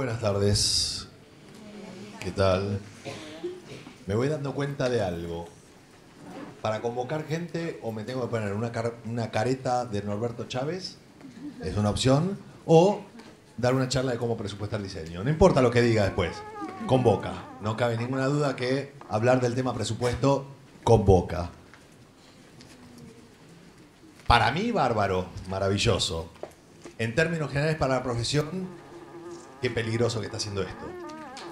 Buenas tardes. ¿Qué tal? Me voy dando cuenta de algo. Para convocar gente, o me tengo que poner una careta de Norberto Chávez, es una opción, o dar una charla de cómo presupuestar diseño. No importa lo que diga después, convoca. No cabe ninguna duda que hablar del tema presupuesto convoca. Para mí, bárbaro, maravilloso. En términos generales, para la profesión, qué peligroso que está haciendo esto.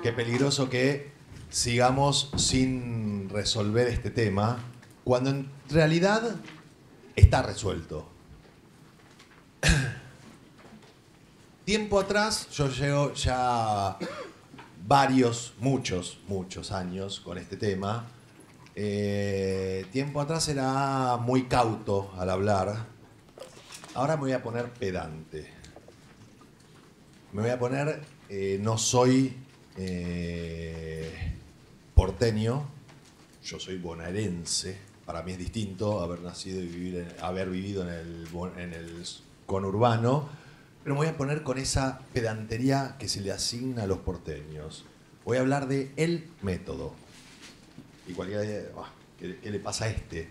Qué peligroso que sigamos sin resolver este tema, cuando en realidad está resuelto. Tiempo atrás, yo llevo ya muchos años con este tema. Tiempo atrás era muy cauto al hablar. Ahora me voy a poner pedante. Me voy a poner, no soy porteño, yo soy bonaerense. Para mí es distinto haber nacido y haber vivido en el conurbano, pero me voy a poner con esa pedantería que se le asigna a los porteños. Voy a hablar de el método. Y cualquiera dice, ¿qué le pasa a este?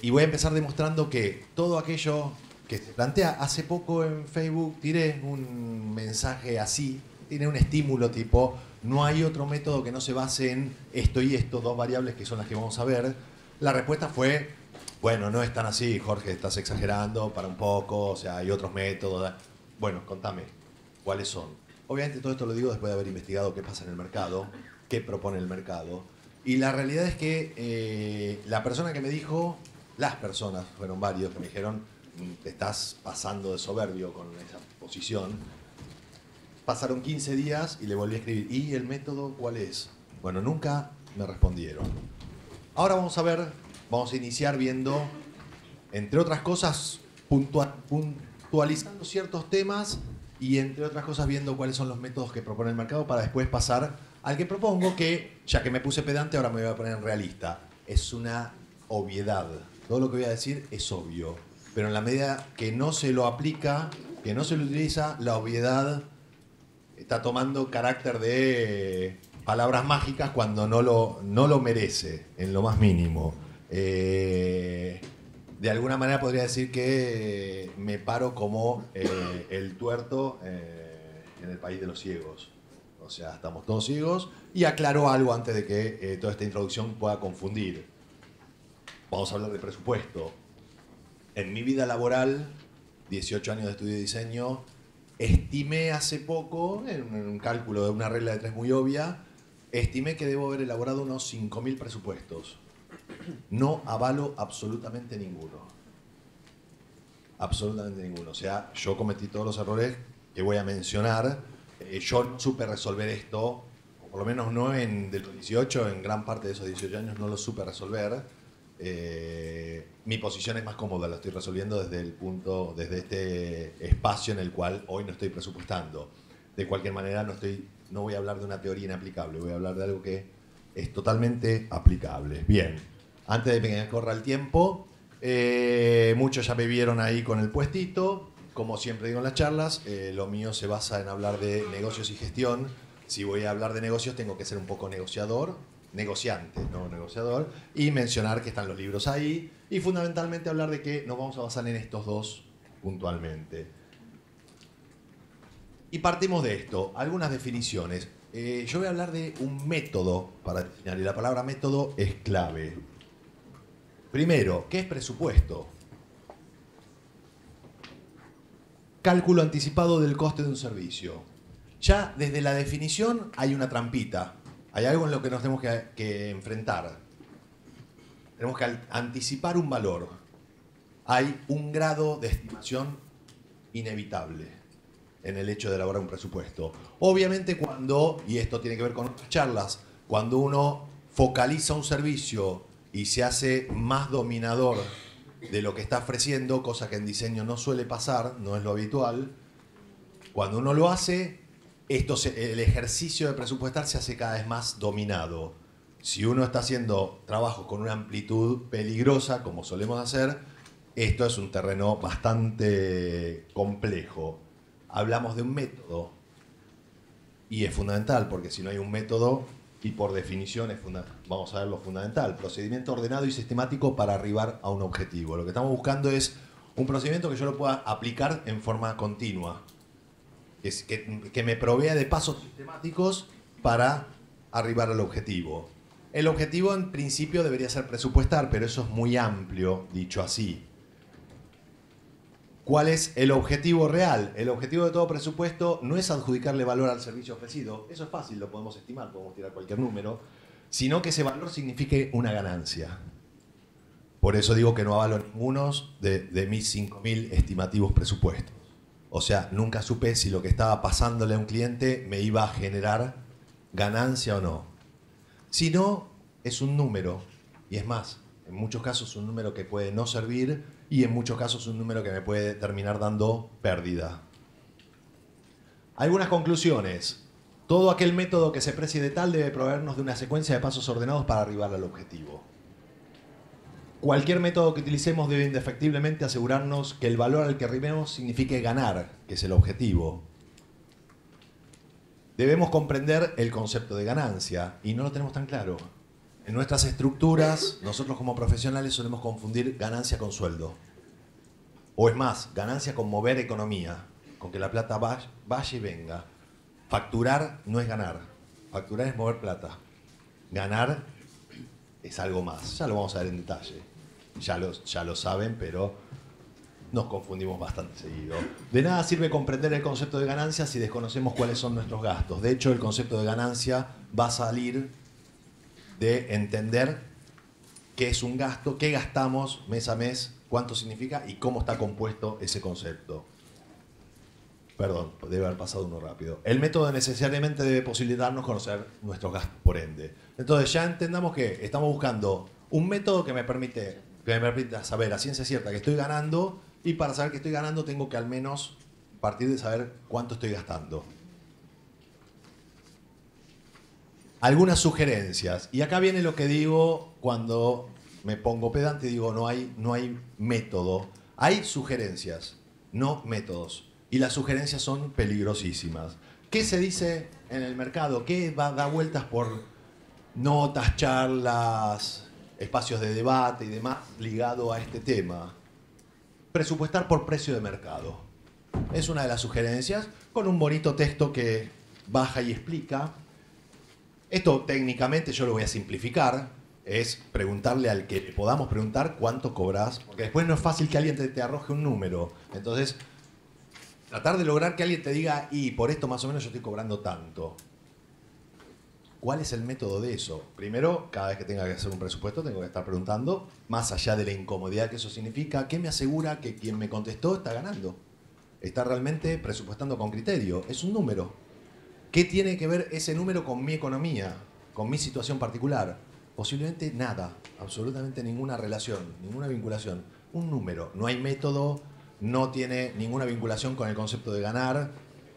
Y voy a empezar demostrando que todo aquello que se plantea, hace poco en Facebook tiré un mensaje así, tiene un estímulo tipo, no hay otro método que no se base en esto y esto, dos variables que son las que vamos a ver. La respuesta fue, bueno, no es tan así, Jorge, estás exagerando, para un poco, o sea, hay otros métodos. Bueno, contame, ¿cuáles son? Obviamente todo esto lo digo después de haber investigado qué pasa en el mercado, qué propone el mercado. Y la realidad es que la persona que me dijo, las personas, fueron varios que me dijeron, te estás pasando de soberbio con esa posición. Pasaron 15 días y le volví a escribir. ¿Y el método cuál es? Bueno, nunca me respondieron. Ahora vamos a iniciar viendo, entre otras cosas, puntualizando ciertos temas y entre otras cosas viendo cuáles son los métodos que propone el mercado para después pasar al que propongo que, ya que me puse pedante, ahora me voy a poner en realista. Es una obviedad. Todo lo que voy a decir es obvio. Pero en la medida que no se lo aplica, que no se lo utiliza, la obviedad está tomando carácter de palabras mágicas cuando no lo merece, en lo más mínimo. De alguna manera podría decir que me paro como el tuerto en el país de los ciegos. O sea, estamos todos ciegos. Y aclaro algo antes de que toda esta introducción pueda confundir. Vamos a hablar de presupuesto. En mi vida laboral, 18 años de estudio de diseño, estimé hace poco, en un cálculo de una regla de tres muy obvia, estimé que debo haber elaborado unos 5.000 presupuestos. No avalo absolutamente ninguno. Absolutamente ninguno. O sea, yo cometí todos los errores que voy a mencionar. Yo no supe resolver esto, o por lo menos no de los 18, en gran parte de esos 18 años no lo supe resolver. Mi posición es más cómoda, la estoy resolviendo desde este espacio en el cual hoy no estoy presupuestando. De cualquier manera, no voy a hablar de una teoría inaplicable, voy a hablar de algo que es totalmente aplicable. Bien, antes de que me corra el tiempo, muchos ya me vieron ahí con el puestito. Como siempre digo en las charlas, lo mío se basa en hablar de negocios y gestión. Si voy a hablar de negocios, tengo que ser un poco negociante, no negociador, y mencionar que están los libros ahí, y fundamentalmente hablar de que nos vamos a basar en estos dos puntualmente. Y partimos de esto, algunas definiciones. Yo voy a hablar de un método para definir, y la palabra método es clave. Primero, ¿qué es presupuesto? Cálculo anticipado del coste de un servicio. Ya desde la definición hay una trampita. Hay algo en lo que nos tenemos que enfrentar. Tenemos que anticipar un valor. Hay un grado de estimación inevitable en el hecho de elaborar un presupuesto. Obviamente y esto tiene que ver con otras charlas, cuando uno focaliza un servicio y se hace más dominador de lo que está ofreciendo, cosa que en diseño no suele pasar, no es lo habitual, cuando uno lo hace, el ejercicio de presupuestar se hace cada vez más dominado. Si uno está haciendo trabajos con una amplitud peligrosa, como solemos hacer, esto es un terreno bastante complejo. Hablamos de un método. Y es fundamental, porque si no hay un método, y por definición vamos a ver lo fundamental, procedimiento ordenado y sistemático para arribar a un objetivo. Lo que estamos buscando es un procedimiento que yo lo pueda aplicar en forma continua, que me provea de pasos sistemáticos para arribar al objetivo. El objetivo en principio debería ser presupuestar, pero eso es muy amplio, dicho así. ¿Cuál es el objetivo real? El objetivo de todo presupuesto no es adjudicarle valor al servicio ofrecido, eso es fácil, lo podemos estimar, podemos tirar cualquier número, sino que ese valor signifique una ganancia. Por eso digo que no avalo ninguno de mis 5.000 estimativos presupuestos. O sea, nunca supe si lo que estaba pasándole a un cliente me iba a generar ganancia o no. Si no, es un número, y es más, en muchos casos un número que puede no servir y en muchos casos un número que me puede terminar dando pérdida. Algunas conclusiones. Todo aquel método que se precie de tal debe proveernos de una secuencia de pasos ordenados para arribar al objetivo. Cualquier método que utilicemos debe indefectiblemente asegurarnos que el valor al que arribemos signifique ganar, que es el objetivo. Debemos comprender el concepto de ganancia y no lo tenemos tan claro. En nuestras estructuras, nosotros como profesionales solemos confundir ganancia con sueldo. O es más, ganancia con mover economía, con que la plata vaya y venga. Facturar no es ganar, facturar es mover plata. Ganar es algo más, ya lo vamos a ver en detalle. Ya lo saben, pero nos confundimos bastante seguido. De nada sirve comprender el concepto de ganancia si desconocemos cuáles son nuestros gastos. De hecho, el concepto de ganancia va a salir de entender qué es un gasto, qué gastamos mes a mes, cuánto significa y cómo está compuesto ese concepto. Perdón, debe haber pasado uno rápido. El método necesariamente debe posibilitarnos conocer nuestros gastos, por ende. Entonces ya entendamos que estamos buscando un método que me permita saber a ciencia cierta que estoy ganando, y para saber que estoy ganando tengo que al menos partir de saber cuánto estoy gastando. Algunas sugerencias. Y acá viene lo que digo cuando me pongo pedante y digo no hay método. Hay sugerencias, no métodos. Y las sugerencias son peligrosísimas. ¿Qué se dice en el mercado? ¿Qué da vueltas por notas, charlas, espacios de debate y demás ligado a este tema? Presupuestar por precio de mercado. Es una de las sugerencias, con un bonito texto que baja y explica. Esto técnicamente yo lo voy a simplificar, es preguntarle al que podamos preguntar cuánto cobras, porque después no es fácil que alguien te arroje un número. Entonces, tratar de lograr que alguien te diga, y por esto más o menos yo estoy cobrando tanto. ¿Cuál es el método de eso? Primero, cada vez que tenga que hacer un presupuesto, tengo que estar preguntando, más allá de la incomodidad que eso significa, ¿qué me asegura que quien me contestó está ganando? Está realmente presupuestando con criterio. Es un número. ¿Qué tiene que ver ese número con mi economía, con mi situación particular? Posiblemente nada, absolutamente ninguna relación, ninguna vinculación. Un número, no hay método, no tiene ninguna vinculación con el concepto de ganar.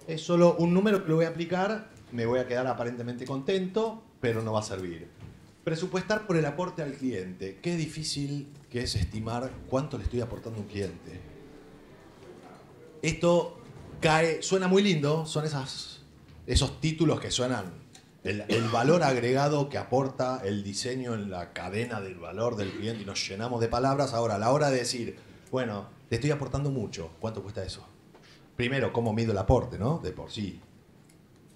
Es solo un número que lo voy a aplicar, me voy a quedar aparentemente contento, pero no va a servir. Presupuestar por el aporte al cliente. Qué difícil que es estimar cuánto le estoy aportando a un cliente. Esto suena muy lindo, son esos títulos que suenan, el valor agregado que aporta el diseño en la cadena del valor del cliente, y nos llenamos de palabras. Ahora, a la hora de decir, bueno, te estoy aportando mucho, ¿cuánto cuesta eso? Primero, ¿cómo mido el aporte, no? De por sí.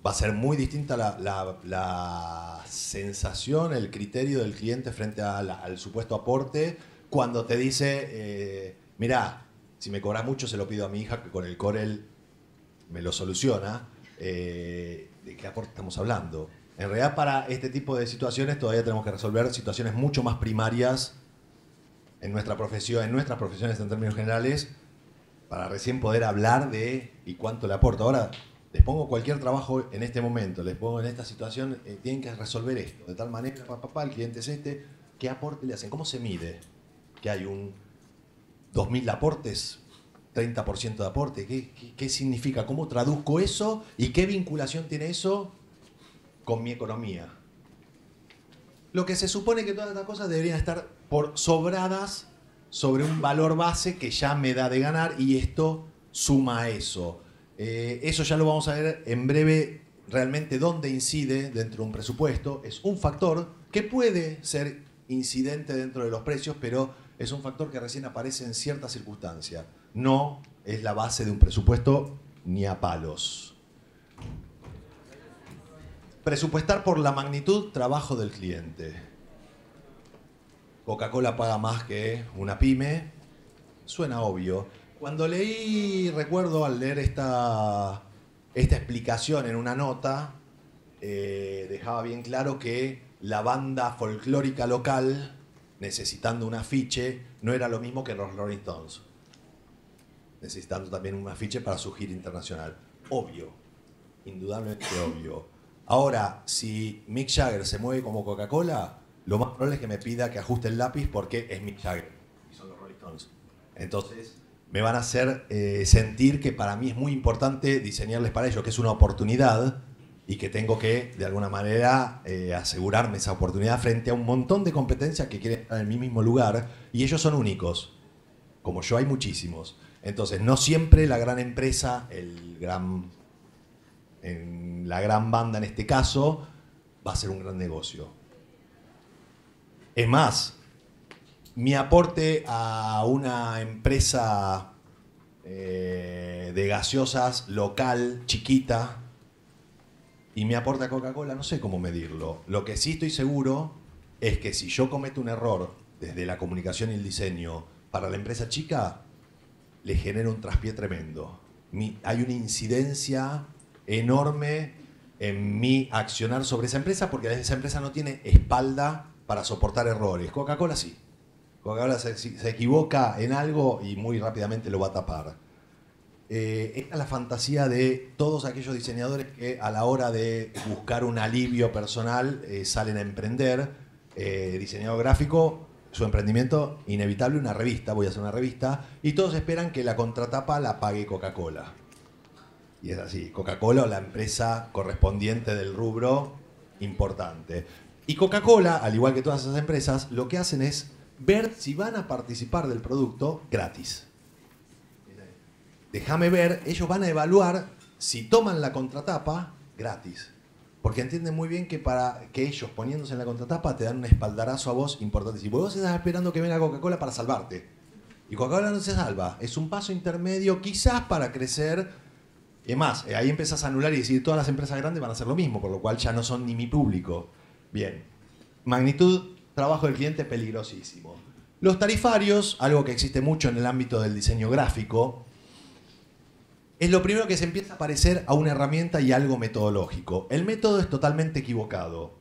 Va a ser muy distinta la sensación, el criterio del cliente frente al supuesto aporte cuando te dice, mirá, si me cobras mucho se lo pido a mi hija que con el Corel me lo soluciona. ¿De qué aporte estamos hablando? En realidad, para este tipo de situaciones todavía tenemos que resolver situaciones mucho más primarias en nuestra profesión, en nuestras profesiones en términos generales, para recién poder hablar de y cuánto le aporta. Ahora, les pongo cualquier trabajo en este momento, les pongo en esta situación, tienen que resolver esto, de tal manera, el cliente es este, ¿qué aporte le hacen? ¿Cómo se mide? ¿Que hay un 2.000 aportes? ¿30% de aporte? ¿Qué significa? ¿Cómo traduzco eso? ¿Y qué vinculación tiene eso con mi economía? Lo que se supone que todas estas cosas deberían estar sobradas sobre un valor base que ya me da de ganar, y esto suma a eso. Eso ya lo vamos a ver en breve realmente dónde incide dentro de un presupuesto. Es un factor que puede ser incidente dentro de los precios, pero es un factor que recién aparece en ciertas circunstancias. No es la base de un presupuesto ni a palos. Presupuestar por la magnitud, trabajo del cliente. Coca-Cola paga más que una pyme. Suena obvio. Cuando leí, recuerdo al leer esta explicación en una nota, dejaba bien claro que la banda folclórica local, necesitando un afiche, no era lo mismo que los Rolling Stones, necesitando también un afiche para su gira internacional. Obvio, indudablemente obvio. Ahora, si Mick Jagger se mueve como Coca-Cola, lo más probable es que me pida que ajuste el lápiz porque es Mick Jagger y son los Rolling Stones. Entonces, me van a hacer sentir que para mí es muy importante diseñarles para ellos, que es una oportunidad y que tengo que, de alguna manera, asegurarme esa oportunidad frente a un montón de competencias que quieren estar en mi mismo lugar y ellos son únicos. Como yo hay muchísimos. Entonces, no siempre la gran empresa, la gran banda en este caso, va a ser un gran negocio. Es más, mi aporte a una empresa de gaseosas local, chiquita, y mi aporte a Coca-Cola, no sé cómo medirlo. Lo que sí estoy seguro es que si yo cometo un error desde la comunicación y el diseño para la empresa chica, le genera un traspié tremendo. Hay una incidencia enorme en mi accionar sobre esa empresa porque esa empresa no tiene espalda para soportar errores. Coca-Cola sí. Coca-Cola se equivoca en algo y muy rápidamente lo va a tapar. Esta es la fantasía de todos aquellos diseñadores que a la hora de buscar un alivio personal salen a emprender. Diseñador gráfico, su emprendimiento inevitable, una revista, voy a hacer una revista, y todos esperan que la contratapa la pague Coca-Cola. Y es así, Coca-Cola o la empresa correspondiente del rubro importante. Y Coca-Cola, al igual que todas esas empresas, lo que hacen es ver si van a participar del producto gratis. Déjame ver, ellos van a evaluar si toman la contratapa gratis. Porque entienden muy bien que para que ellos poniéndose en la contratapa te dan un espaldarazo a vos importante. Si vos estás esperando que venga Coca-Cola para salvarte. Y Coca-Cola no se salva. Es un paso intermedio quizás para crecer. Y además, ahí empezás a anular y decir todas las empresas grandes van a hacer lo mismo, por lo cual ya no son ni mi público. Bien. Magnitud, trabajo del cliente, peligrosísimo. Los tarifarios, algo que existe mucho en el ámbito del diseño gráfico, es lo primero que se empieza a parecer a una herramienta y algo metodológico. El método es totalmente equivocado.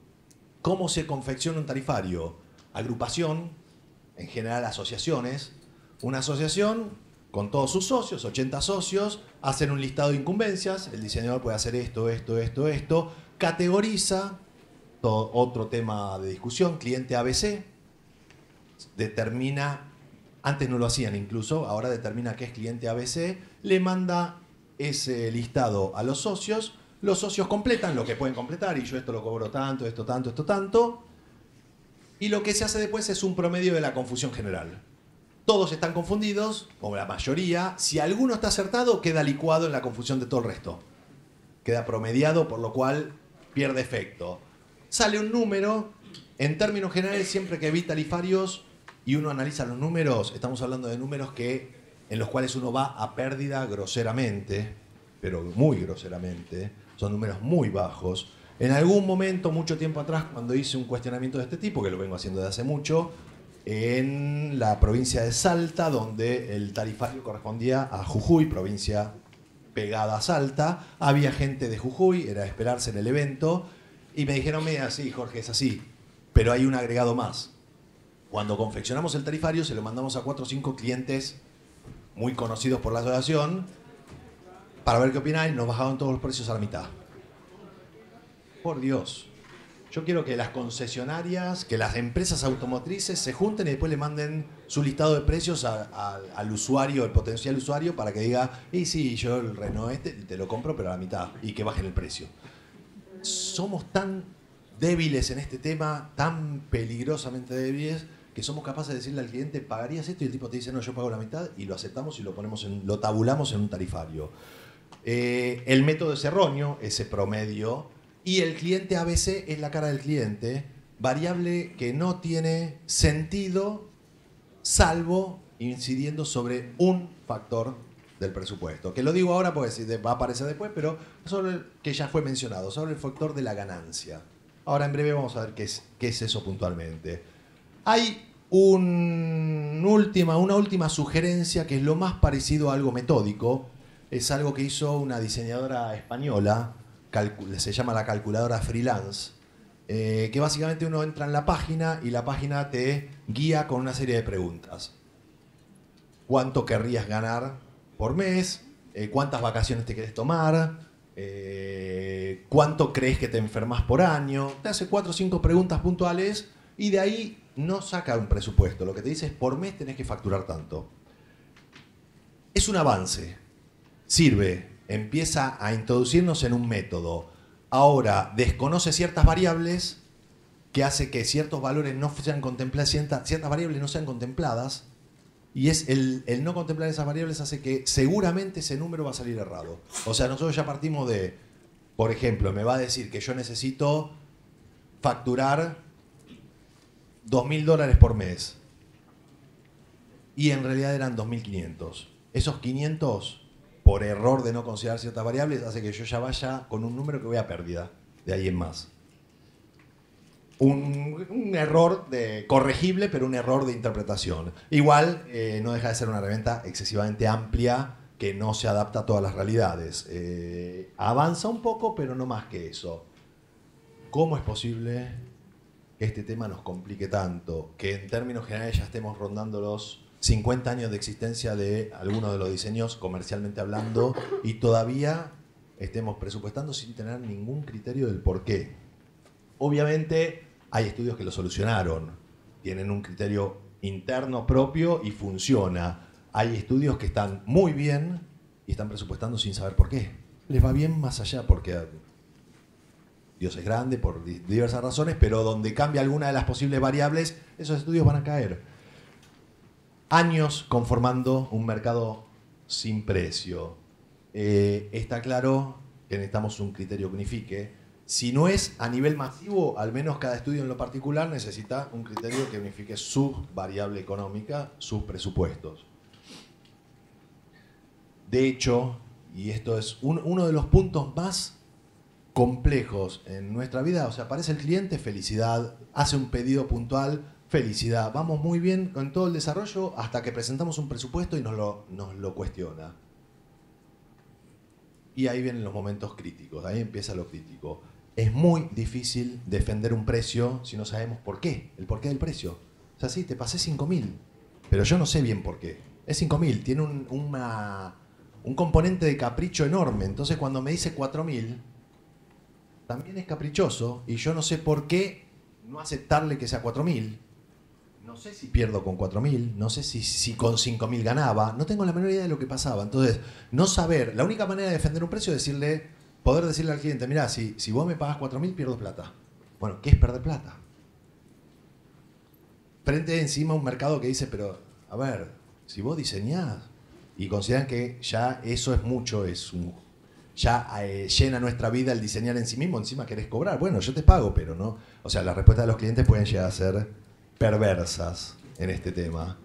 ¿Cómo se confecciona un tarifario? Agrupación, en general asociaciones. Una asociación con todos sus socios, 80 socios, hacen un listado de incumbencias. El diseñador puede hacer esto, esto, esto, esto. Categoriza, otro tema de discusión, cliente ABC. Determina, antes no lo hacían incluso, ahora determina qué es cliente ABC. Le manda ese listado a los socios completan lo que pueden completar, y yo esto lo cobro tanto, esto tanto, esto tanto, y lo que se hace después es un promedio de la confusión general. Todos están confundidos, como la mayoría. Si alguno está acertado, queda licuado en la confusión de todo el resto. Queda promediado, por lo cual pierde efecto. Sale un número, en términos generales, siempre que vi tarifarios y uno analiza los números, estamos hablando de números en los cuales uno va a pérdida groseramente, pero muy groseramente, son números muy bajos. En algún momento, mucho tiempo atrás, cuando hice un cuestionamiento de este tipo, que lo vengo haciendo desde hace mucho, en la provincia de Salta, donde el tarifario correspondía a Jujuy, provincia pegada a Salta, había gente de Jujuy, era de esperarse en el evento, y me dijeron, mira, sí, Jorge, es así, pero hay un agregado más. Cuando confeccionamos el tarifario, se lo mandamos a 4 o 5 clientes muy conocidos por la asociación, para ver qué opinan, y nos bajaban todos los precios a la mitad. Por Dios. Yo quiero que las concesionarias, que las empresas automotrices se junten y después le manden su listado de precios al usuario, el potencial usuario, para que diga, y sí, yo el Renault te lo compro, pero a la mitad, y que bajen el precio. Somos tan débiles en este tema, tan peligrosamente débiles, que somos capaces de decirle al cliente, ¿pagarías esto? Y el tipo te dice, no, yo pago la mitad, y lo aceptamos y lo tabulamos en un tarifario. El método es erróneo, ese promedio, y el cliente ABC es la cara del cliente, variable que no tiene sentido salvo incidiendo sobre un factor del presupuesto. Que lo digo ahora porque va a aparecer después, pero sobre el que ya fue mencionado, sobre el factor de la ganancia. Ahora en breve vamos a ver qué es eso puntualmente. Hay una última sugerencia que es lo más parecido a algo metódico. Es algo que hizo una diseñadora española, se llama la calculadora freelance, que básicamente uno entra en la página y la página te guía con una serie de preguntas. ¿Cuánto querrías ganar por mes? ¿Cuántas vacaciones te querés tomar? ¿Cuánto crees que te enfermas por año? Te hace 4 o 5 preguntas puntuales y de ahí no saca un presupuesto. Lo que te dice es por mes tenés que facturar tanto. Es un avance. Sirve. Empieza a introducirnos en un método. Ahora desconoce ciertas variables que hace que ciertos valores no sean contemplados, ciertas variables no sean contempladas. Y es el no contemplar esas variables hace que seguramente ese número va a salir errado. O sea, nosotros ya partimos de, por ejemplo, me va a decir que yo necesito facturar $2.000 por mes. Y en realidad eran 2.500. Esos 500, por error de no considerar ciertas variables, hace que yo ya vaya con un número que voy a pérdida de ahí en más. Un error corregible, pero un error de interpretación. Igual, no deja de ser una herramienta excesivamente amplia que no se adapta a todas las realidades. Avanza un poco, pero no más que eso. ¿Cómo es posible que este tema nos complique tanto? Que en términos generales ya estemos rondando los 50 años de existencia de algunos de los diseños, comercialmente hablando, y todavía estemos presupuestando sin tener ningún criterio del por qué. Obviamente hay estudios que lo solucionaron, tienen un criterio interno propio y funciona. Hay estudios que están muy bien y están presupuestando sin saber por qué. Les va bien más allá porque Dios es grande por diversas razones, pero donde cambia alguna de las posibles variables, esos estudios van a caer. Años conformando un mercado sin precio. Está claro que necesitamos un criterio que unifique. Si no es a nivel masivo, al menos cada estudio en lo particular necesita un criterio que unifique su variable económica, sus presupuestos. De hecho, y esto es uno de los puntos más complejos en nuestra vida, o sea, aparece el cliente, felicidad, hace un pedido puntual, felicidad, vamos muy bien con todo el desarrollo hasta que presentamos un presupuesto y nos lo cuestiona. Y ahí vienen los momentos críticos, ahí empieza lo crítico. Es muy difícil defender un precio si no sabemos por qué, el porqué del precio. O sea, sí, te pasé 5.000, pero yo no sé bien por qué. Es 5.000, tiene un componente de capricho enorme. Entonces cuando me dice 4.000, también es caprichoso y yo no sé por qué no aceptarle que sea 4.000. No sé si pierdo con 4.000, no sé si con 5.000 ganaba, no tengo la menor idea de lo que pasaba. Entonces, no saber, la única manera de defender un precio es poder decirle al cliente, mirá, si vos me pagás 4.000 pierdo plata. Bueno, ¿qué es perder plata? Frente encima a un mercado que dice, pero, a ver, si vos diseñás y consideran que ya eso es mucho, llena nuestra vida el diseñar en sí mismo, encima querés cobrar. Bueno, yo te pago, pero no. O sea, las respuestas de los clientes pueden llegar a ser perversas en este tema.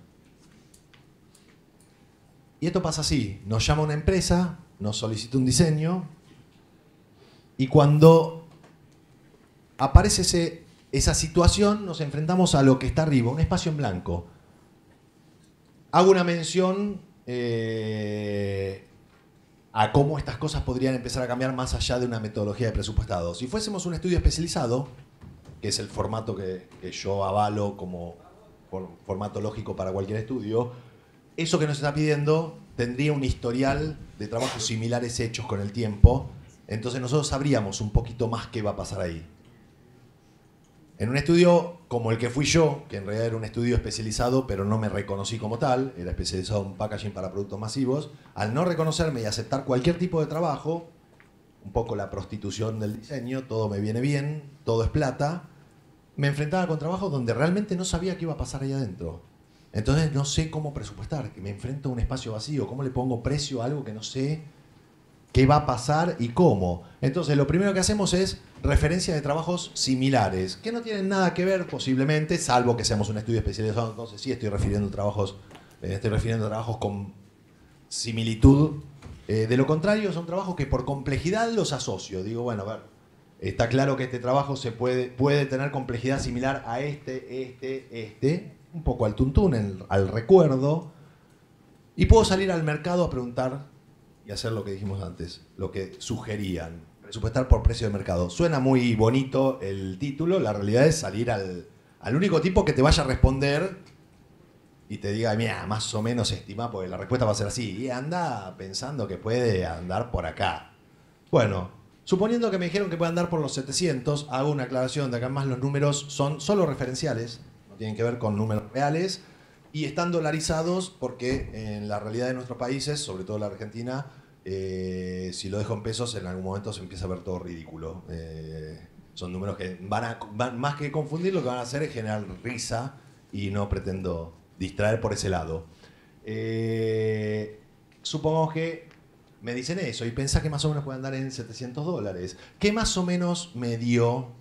Y esto pasa así, nos llama una empresa, nos solicita un diseño y cuando aparece esa situación nos enfrentamos a lo que está arriba, un espacio en blanco. Hago una mención a cómo estas cosas podrían empezar a cambiar más allá de una metodología de presupuestado. Si fuésemos un estudio especializado, que es el formato que yo avalo como formato lógico para cualquier estudio, eso que nos está pidiendo tendría un historial de trabajos similares hechos con el tiempo, entonces nosotros sabríamos un poquito más qué va a pasar ahí. En un estudio como el que fui yo, que en realidad era un estudio especializado, pero no me reconocí como tal, era especializado en packaging para productos masivos, al no reconocerme y aceptar cualquier tipo de trabajo, un poco la prostitución del diseño, todo me viene bien, todo es plata, me enfrentaba con trabajos donde realmente no sabía qué iba a pasar ahí adentro. Entonces no sé cómo presupuestar, que me enfrento a un espacio vacío, cómo le pongo precio a algo que no sé qué va a pasar y cómo. Entonces, lo primero que hacemos es referencia de trabajos similares, que no tienen nada que ver posiblemente, salvo que seamos un estudio especializado. Entonces, sí estoy refiriendo a trabajos con similitud. De lo contrario, son trabajos que por complejidad los asocio. Digo, bueno, a ver, está claro que este trabajo puede tener complejidad similar a este, un poco al tuntún, al recuerdo, y puedo salir al mercado a preguntar y hacer lo que dijimos antes, lo que sugerían, presupuestar por precio de mercado. Suena muy bonito el título, la realidad es salir al único tipo que te vaya a responder y te diga, mira, más o menos estima, porque la respuesta va a ser así, y anda pensando que puede andar por acá. Bueno, suponiendo que me dijeron que puede andar por los 700, hago una aclaración de acá en más los números son solo referenciales, no tienen que ver con números reales, y están dolarizados porque en la realidad de nuestros países, sobre todo la Argentina, si lo dejo en pesos, en algún momento se empieza a ver todo ridículo. Son números que van más que confundir, lo que van a hacer es generar risa y no pretendo distraer por ese lado. Supongo que me dicen eso y pensá que más o menos puede andar en $700. ¿Qué más o menos me dio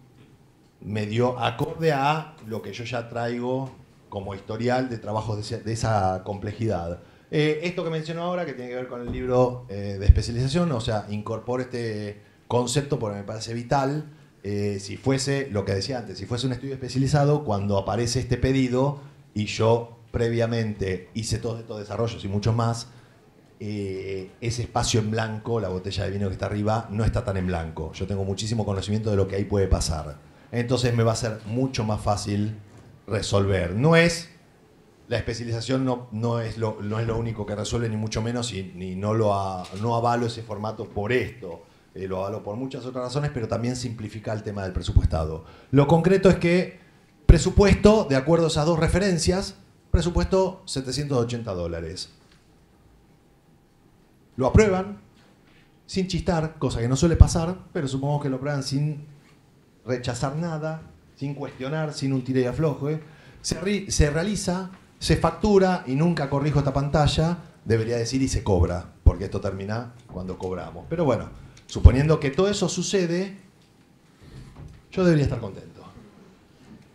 acorde a lo que yo ya traigo como historial de trabajos de esa complejidad? Esto que menciono ahora, que tiene que ver con el libro de especialización, o sea, incorporo este concepto porque me parece vital. Si fuese, lo que decía antes, si fuese un estudio especializado, cuando aparece este pedido y yo previamente hice todos estos desarrollos y muchos más, ese espacio en blanco, la botella de vino que está arriba, no está tan en blanco. Yo tengo muchísimo conocimiento de lo que ahí puede pasar. Entonces me va a ser mucho más fácil resolver. La especialización no es lo único que resuelve, ni mucho menos, y no avalo ese formato por esto. Lo avalo por muchas otras razones, pero también simplifica el tema del presupuestado. Lo concreto es que presupuesto, de acuerdo a esas dos referencias, presupuesto $780. Lo aprueban sin chistar, cosa que no suele pasar, pero supongo que lo aprueban sin rechazar nada, sin cuestionar, sin un tire y afloje. Se realiza, se factura, y nunca corrijo esta pantalla, debería decir y se cobra, porque esto termina cuando cobramos. Pero bueno, suponiendo que todo eso sucede, yo debería estar contento.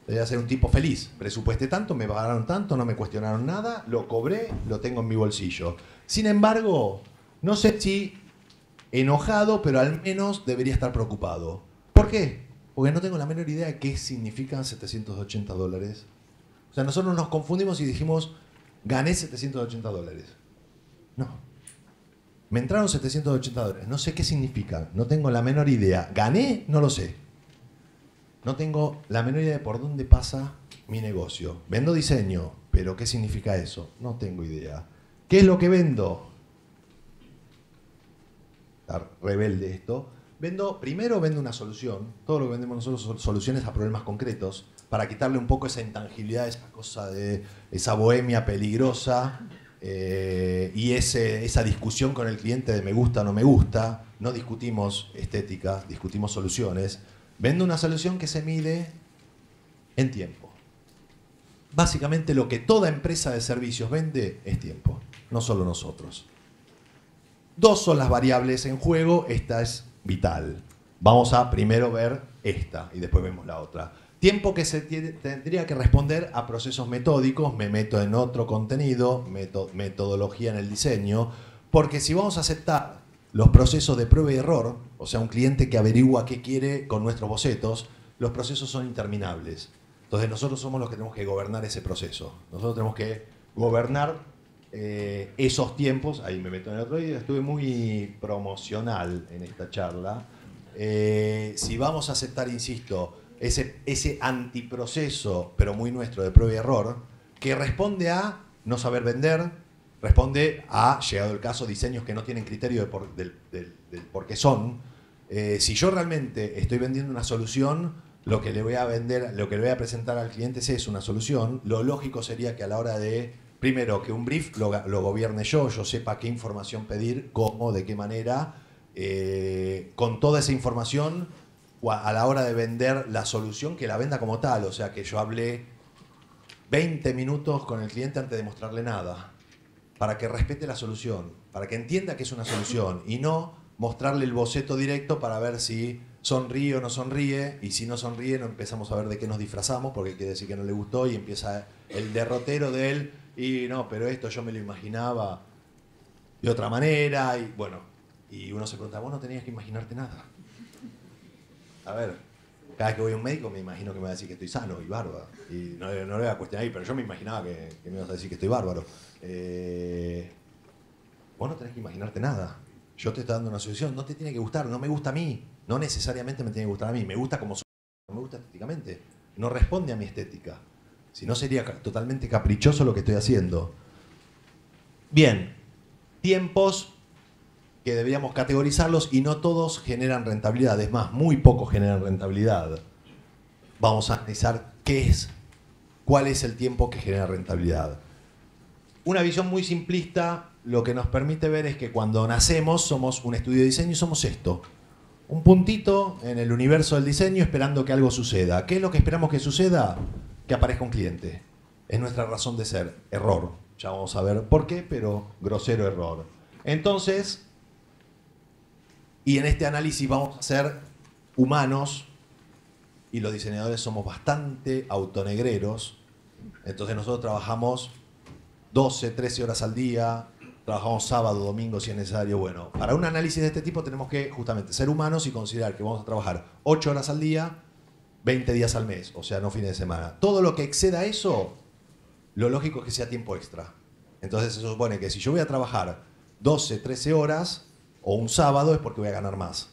Debería ser un tipo feliz. Presupuesté tanto, me pagaron tanto, no me cuestionaron nada, lo cobré, lo tengo en mi bolsillo. Sin embargo, no sé si enojado, pero al menos debería estar preocupado. ¿Por qué? Porque no tengo la menor idea de qué significan $780. O sea, nosotros nos confundimos y dijimos, gané $780. No. Me entraron $780. No sé qué significa. No tengo la menor idea. ¿Gané? No lo sé. No tengo la menor idea de por dónde pasa mi negocio. Vendo diseño, pero ¿qué significa eso? No tengo idea. ¿Qué es lo que vendo? Está rebelde esto. Primero vendo una solución. Todo lo que vendemos nosotros son soluciones a problemas concretos para quitarle un poco esa intangibilidad, esa cosa de esa bohemia peligrosa y esa discusión con el cliente de me gusta o no me gusta. No discutimos estética, discutimos soluciones. Vendo una solución que se mide en tiempo. Básicamente lo que toda empresa de servicios vende es tiempo, no solo nosotros. Dos son las variables en juego, esta es vital. Vamos a primero ver esta y después vemos la otra. Tiempo que tendría que responder a procesos metódicos, me meto en otro contenido, metodología en el diseño, porque si vamos a aceptar los procesos de prueba y error, o sea, un cliente que averigua qué quiere con nuestros bocetos, los procesos son interminables. Entonces nosotros somos los que tenemos que gobernar ese proceso. Nosotros tenemos que gobernar esos tiempos. Ahí me meto en el otro día, estuve muy promocional en esta charla. Si vamos a aceptar, insisto, ese antiproceso, pero muy nuestro, de prueba y error, que responde a no saber vender, responde a, llegado el caso, diseños que no tienen criterio del por qué son. Si yo realmente estoy vendiendo una solución, lo que le voy a presentar al cliente es una solución. Lo lógico sería que a la hora de, primero, que un brief lo gobierne yo sepa qué información pedir, cómo, de qué manera, con toda esa información, a la hora de vender la solución, que la venda como tal. O sea, que yo hablé 20 minutos con el cliente antes de mostrarle nada, para que respete la solución, para que entienda que es una solución y no mostrarle el boceto directo para ver si sonríe o no sonríe, y si no sonríe no empezamos a ver de qué nos disfrazamos, porque quiere decir que no le gustó, y empieza el derrotero de él, y no, pero esto yo me lo imaginaba de otra manera, y bueno, y uno se pregunta, vos no tenías que imaginarte nada. A ver, cada vez que voy a un médico me imagino que me va a decir que estoy sano y bárbaro, y no le voy a cuestionar ahí, pero yo me imaginaba que me ibas a decir que estoy bárbaro. Vos no tenés que imaginarte nada. Yo te estoy dando una solución, no te tiene que gustar, no me gusta a mí, no necesariamente me tiene que gustar a mí, me gusta como soy, no me gusta estéticamente, no responde a mi estética, si no sería totalmente caprichoso lo que estoy haciendo. Bien, tiempos que deberíamos categorizarlos y no todos generan rentabilidad, es más, muy pocos generan rentabilidad. Vamos a analizar cuál es el tiempo que genera rentabilidad. Una visión muy simplista lo que nos permite ver es que cuando nacemos somos un estudio de diseño y somos esto. Un puntito en el universo del diseño esperando que algo suceda. ¿Qué es lo que esperamos que suceda? Que aparezca un cliente. Es nuestra razón de ser. Error. Ya vamos a ver por qué, pero grosero error. Entonces, y en este análisis vamos a ser humanos y los diseñadores somos bastante autonegreros. Entonces nosotros trabajamos 12, 13 horas al día, trabajamos sábado, domingo si es necesario. Bueno, para un análisis de este tipo tenemos que justamente ser humanos y considerar que vamos a trabajar 8 horas al día, 20 días al mes, o sea, no fines de semana. Todo lo que exceda eso, lo lógico es que sea tiempo extra. Entonces se supone que si yo voy a trabajar 12, 13 horas o un sábado es porque voy a ganar más.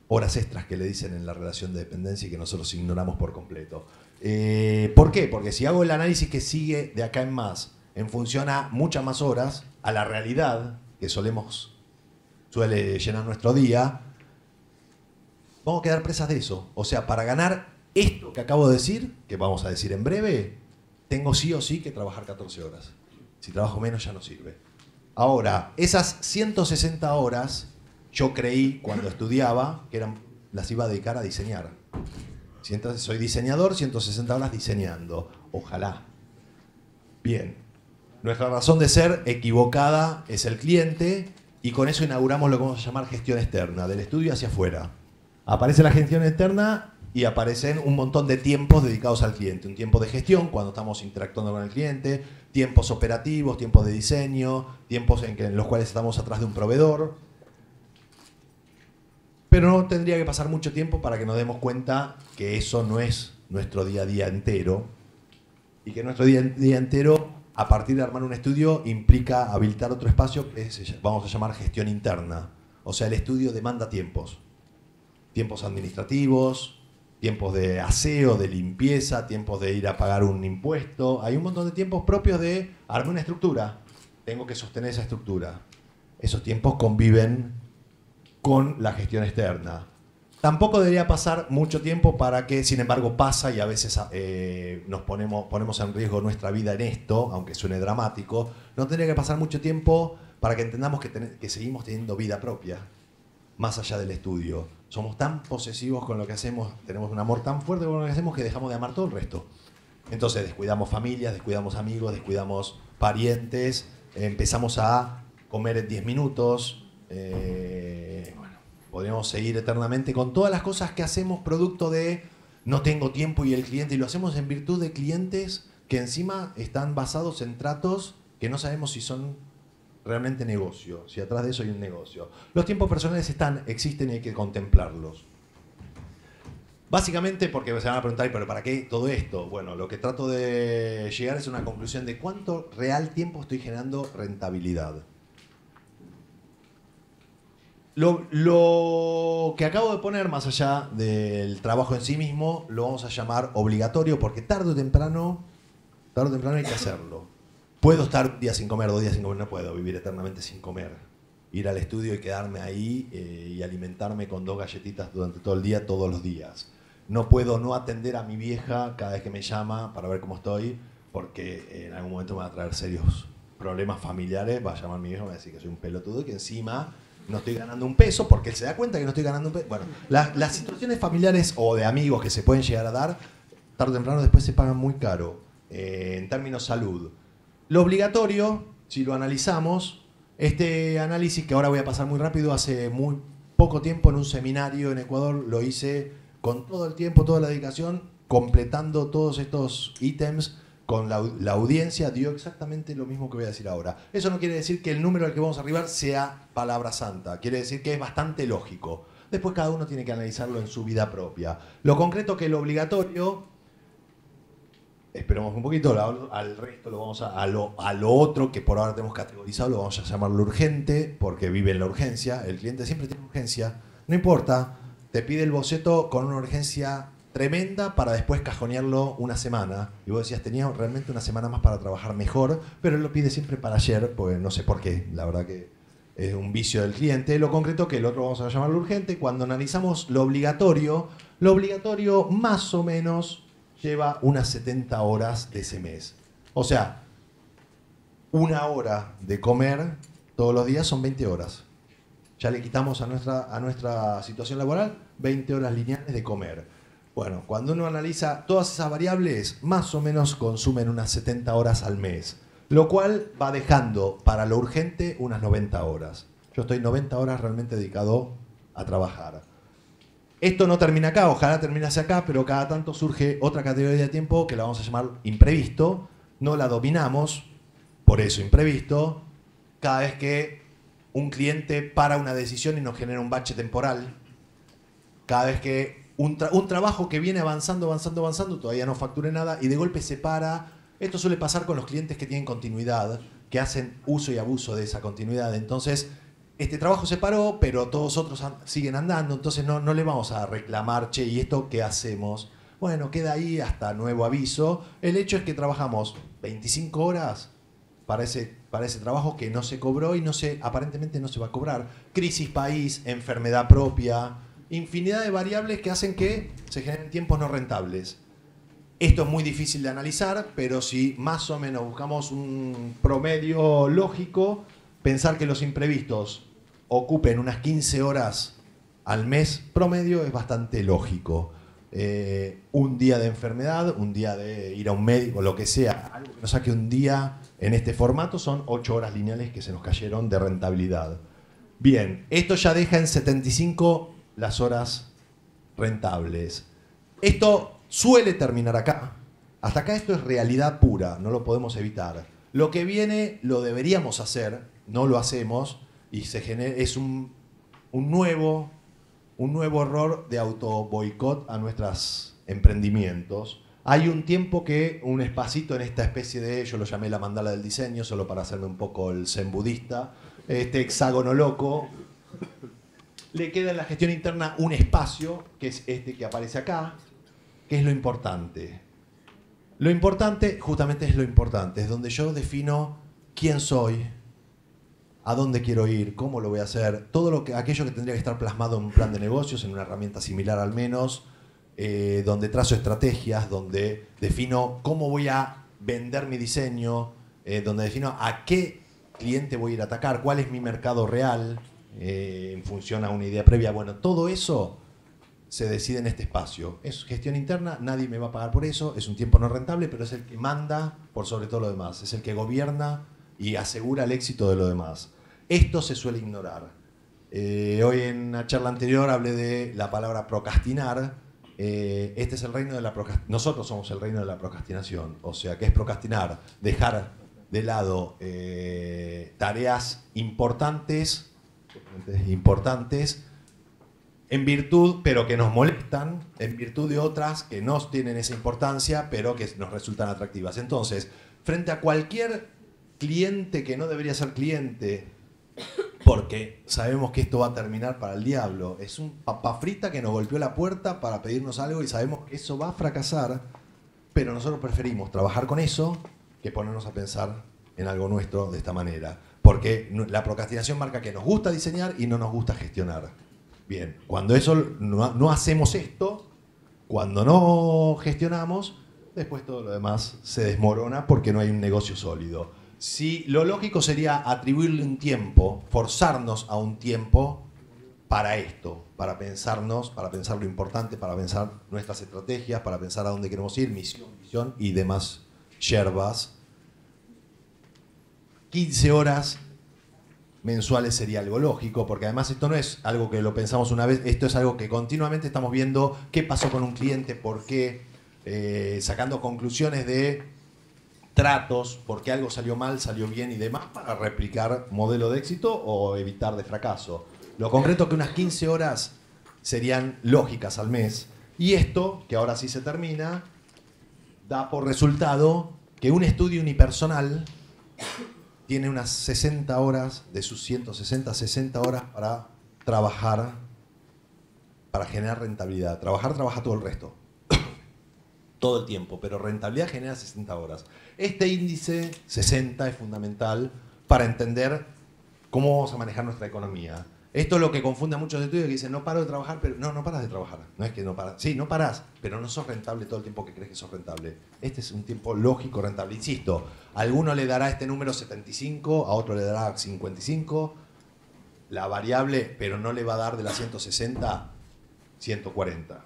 Horas extras que le dicen en la relación de dependencia y que nosotros ignoramos por completo. ¿Por qué? Porque si hago el análisis que sigue de acá en más, en función a muchas más horas, a la realidad que suele llenar nuestro día, vamos a quedar presas de eso. O sea, para ganar esto que acabo de decir, que vamos a decir en breve, tengo sí o sí que trabajar 14 horas. Si trabajo menos ya no sirve. Ahora, esas 160 horas yo creí cuando estudiaba que las iba a dedicar a diseñar. Si entonces soy diseñador, 160 horas diseñando. Ojalá. Bien. Nuestra razón de ser equivocada es el cliente y con eso inauguramos lo que vamos a llamar gestión externa, del estudio hacia afuera. Aparece la gestión externa y aparecen un montón de tiempos dedicados al cliente. Un tiempo de gestión cuando estamos interactuando con el cliente, tiempos operativos, tiempos de diseño, tiempos en los cuales estamos atrás de un proveedor. Pero no tendría que pasar mucho tiempo para que nos demos cuenta que eso no es nuestro día a día entero y que nuestro día a día entero, a partir de armar un estudio, implica habilitar otro espacio que vamos a llamar gestión interna. O sea, el estudio demanda tiempos. Tiempos administrativos, tiempos de aseo, de limpieza, tiempos de ir a pagar un impuesto. Hay un montón de tiempos propios de armar una estructura. Tengo que sostener esa estructura. Esos tiempos conviven con la gestión externa. Tampoco debería pasar mucho tiempo para que, sin embargo, pasa y a veces nos ponemos en riesgo nuestra vida en esto, aunque suene dramático. No tendría que pasar mucho tiempo para que entendamos que seguimos teniendo vida propia, más allá del estudio. Somos tan posesivos con lo que hacemos, tenemos un amor tan fuerte con lo que hacemos que dejamos de amar todo el resto. Entonces descuidamos familias, descuidamos amigos, descuidamos parientes, empezamos a comer en 10 minutos. Bueno, podríamos seguir eternamente con todas las cosas que hacemos producto de no tengo tiempo y el cliente, y lo hacemos en virtud de clientes que encima están basados en tratos que no sabemos si son realmente negocio, si atrás de eso hay un negocio. Los tiempos personales existen y hay que contemplarlos. Básicamente porque se van a preguntar, ¿pero para qué todo esto? Bueno, lo que trato de llegar es a una conclusión de cuánto real tiempo estoy generando rentabilidad. Lo que acabo de poner, más allá del trabajo en sí mismo, lo vamos a llamar obligatorio porque tarde o temprano hay que hacerlo. Puedo estar un día sin comer, 2 días sin comer, no puedo vivir eternamente sin comer. Ir al estudio y quedarme ahí y alimentarme con 2 galletitas durante todo el día, todos los días. No puedo no atender a mi vieja cada vez que me llama para ver cómo estoy, porque en algún momento me va a traer serios problemas familiares. Va a llamar a mi vieja y me va a decir que soy un pelotudo y que encima no estoy ganando un peso, porque él se da cuenta que no estoy ganando un peso. Bueno, las situaciones familiares o de amigos que se pueden llegar a dar, tarde o temprano después se pagan muy caro, en términos salud. Lo obligatorio, si lo analizamos, Este análisis, que ahora voy a pasar muy rápido, hace muy poco tiempo en un seminario en Ecuador lo hice con todo el tiempo, toda la dedicación, completando todos estos ítems con la audiencia, dio exactamente lo mismo que voy a decir ahora. Eso no quiere decir que el número al que vamos a arribar sea palabra santa, quiere decir que es bastante lógico. Después cada uno tiene que analizarlo en su vida propia. Lo concreto que lo obligatorio, esperemos un poquito, al resto lo vamos a lo otro que por ahora tenemos categorizado, lo vamos a llamarlo urgente, porque vive en la urgencia, el cliente siempre tiene urgencia, no importa, te pide el boceto con una urgencia tremenda para después cajonearlo una semana. Y vos decías, tenía realmente una semana más para trabajar mejor, pero él lo pide siempre para ayer, pues no sé por qué, la verdad que es un vicio del cliente. Lo concreto que el otro vamos a llamarlo urgente, cuando analizamos lo obligatorio más o menos lleva unas 70 horas de ese mes. O sea, una hora de comer todos los días son 20 horas. Ya le quitamos a nuestra situación laboral 20 horas lineales de comer. Bueno, cuando uno analiza todas esas variables, más o menos consumen unas 70 horas al mes, lo cual va dejando para lo urgente unas 90 horas. Yo estoy 90 horas realmente dedicado a trabajar. Esto no termina acá, ojalá terminase acá, pero cada tanto surge otra categoría de tiempo que la vamos a llamar imprevisto. No la dominamos, por eso imprevisto. Cada vez que un cliente para una decisión y nos genera un bache temporal, cada vez que un trabajo que viene avanzando, todavía no facture nada y de golpe se para. Esto suele pasar con los clientes que tienen continuidad, que hacen uso y abuso de esa continuidad. Entonces, este trabajo se paró, pero todos otros siguen andando, entonces no le vamos a reclamar, che, ¿y esto qué hacemos? Bueno, queda ahí hasta nuevo aviso. El hecho es que trabajamos 25 horas para ese trabajo que no se cobró y aparentemente no se va a cobrar. Crisis país, enfermedad propia, infinidad de variables que hacen que se generen tiempos no rentables. Esto es muy difícil de analizar, pero si más o menos buscamos un promedio lógico, pensar que los imprevistos ocupen unas 15 horas al mes promedio es bastante lógico. Un día de enfermedad, un día de ir a un médico, lo que sea, algo que nos saque un día en este formato son 8 horas lineales que se nos cayeron de rentabilidad. Bien, esto ya deja en 75 las horas rentables. Esto suele terminar acá. Hasta acá esto es realidad pura, no lo podemos evitar. Lo que viene lo deberíamos hacer, no lo hacemos, y es un nuevo error de auto boicot a nuestros emprendimientos. Hay un tiempo que un espacito en esta especie de, yo lo llamé la mandala del diseño, solo para hacerme un poco el zen budista, este hexágono loco, le queda en la gestión interna un espacio, que es este que aparece acá, que es lo importante. Lo importante, justamente es lo importante, es donde yo defino quién soy, a dónde quiero ir, cómo lo voy a hacer, aquello que tendría que estar plasmado en un plan de negocios, en una herramienta similar al menos, donde trazo estrategias, donde defino cómo voy a vender mi diseño, donde defino a qué cliente voy a ir a atacar, cuál es mi mercado real, en función a una idea previa. Bueno, todo eso se decide en este espacio. Es gestión interna, nadie me va a pagar por eso, es un tiempo no rentable, pero es el que manda por sobre todo lo demás, es el que gobierna y asegura el éxito de lo demás. Esto se suele ignorar. Hoy en una charla anterior hablé de la palabra procrastinar. Este es el reino de la procrastinación. Nosotros somos el reino de la procrastinación. O sea, ¿qué es procrastinar? Dejar de lado tareas importantes en virtud, pero que nos molestan, en virtud de otras que no tienen esa importancia, pero que nos resultan atractivas. Entonces, frente a cualquier cliente que no debería ser cliente, porque sabemos que esto va a terminar para el diablo, es un papa frita que nos golpeó la puerta para pedirnos algo y sabemos que eso va a fracasar, pero nosotros preferimos trabajar con eso que ponernos a pensar en algo nuestro de esta manera. Porque la procrastinación marca que nos gusta diseñar y no nos gusta gestionar. Bien, cuando no hacemos esto, cuando no gestionamos, después todo lo demás se desmorona porque no hay un negocio sólido. Si lo lógico sería atribuirle un tiempo, forzarnos a un tiempo para esto, para pensar lo importante, para pensar nuestras estrategias, para pensar a dónde queremos ir, misión, visión y demás yerbas. 15 horas mensuales sería algo lógico, porque además esto no es algo que lo pensamos una vez, esto es algo que continuamente estamos viendo qué pasó con un cliente, por qué, sacando conclusiones de tratos, por qué algo salió mal, salió bien y demás, para replicar modelo de éxito o evitar de fracaso. Lo concreto que unas 15 horas serían lógicas al mes, y esto, que ahora sí se termina, da por resultado que un estudio unipersonal tiene unas 60 horas, de sus 160, 60 horas para trabajar, para generar rentabilidad. Trabaja todo el resto, todo el tiempo, pero rentabilidad genera 60 horas. Este índice 60 es fundamental para entender cómo vamos a manejar nuestra economía. Esto es lo que confunde a muchos estudios que dicen, no paro de trabajar, pero no paras de trabajar. No es que no paras. Sí, no parás, pero no sos rentable todo el tiempo que crees que sos rentable. Este es un tiempo lógico rentable. Insisto, a alguno le dará este número 75, a otro le dará 55. La variable, pero no le va a dar de la 160, 140.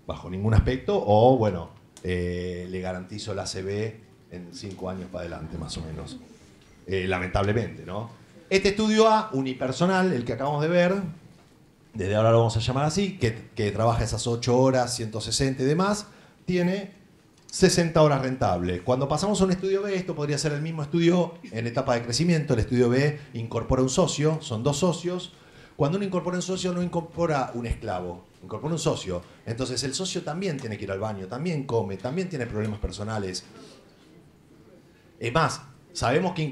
Bajo ningún aspecto. O, bueno, le garantizo la ACV en 5 años para adelante, más o menos. Lamentablemente, ¿no? Este estudio A, unipersonal, el que acabamos de ver, desde ahora lo vamos a llamar así, que trabaja esas 8 horas, 160 y demás, tiene 60 horas rentables. Cuando pasamos a un estudio B, esto podría ser el mismo estudio en etapa de crecimiento. El estudio B incorpora un socio, son 2 socios. Cuando uno incorpora un socio, no incorpora un esclavo, incorpora un socio. Entonces el socio también tiene que ir al baño, también come, también tiene problemas personales. Es más, sabemos que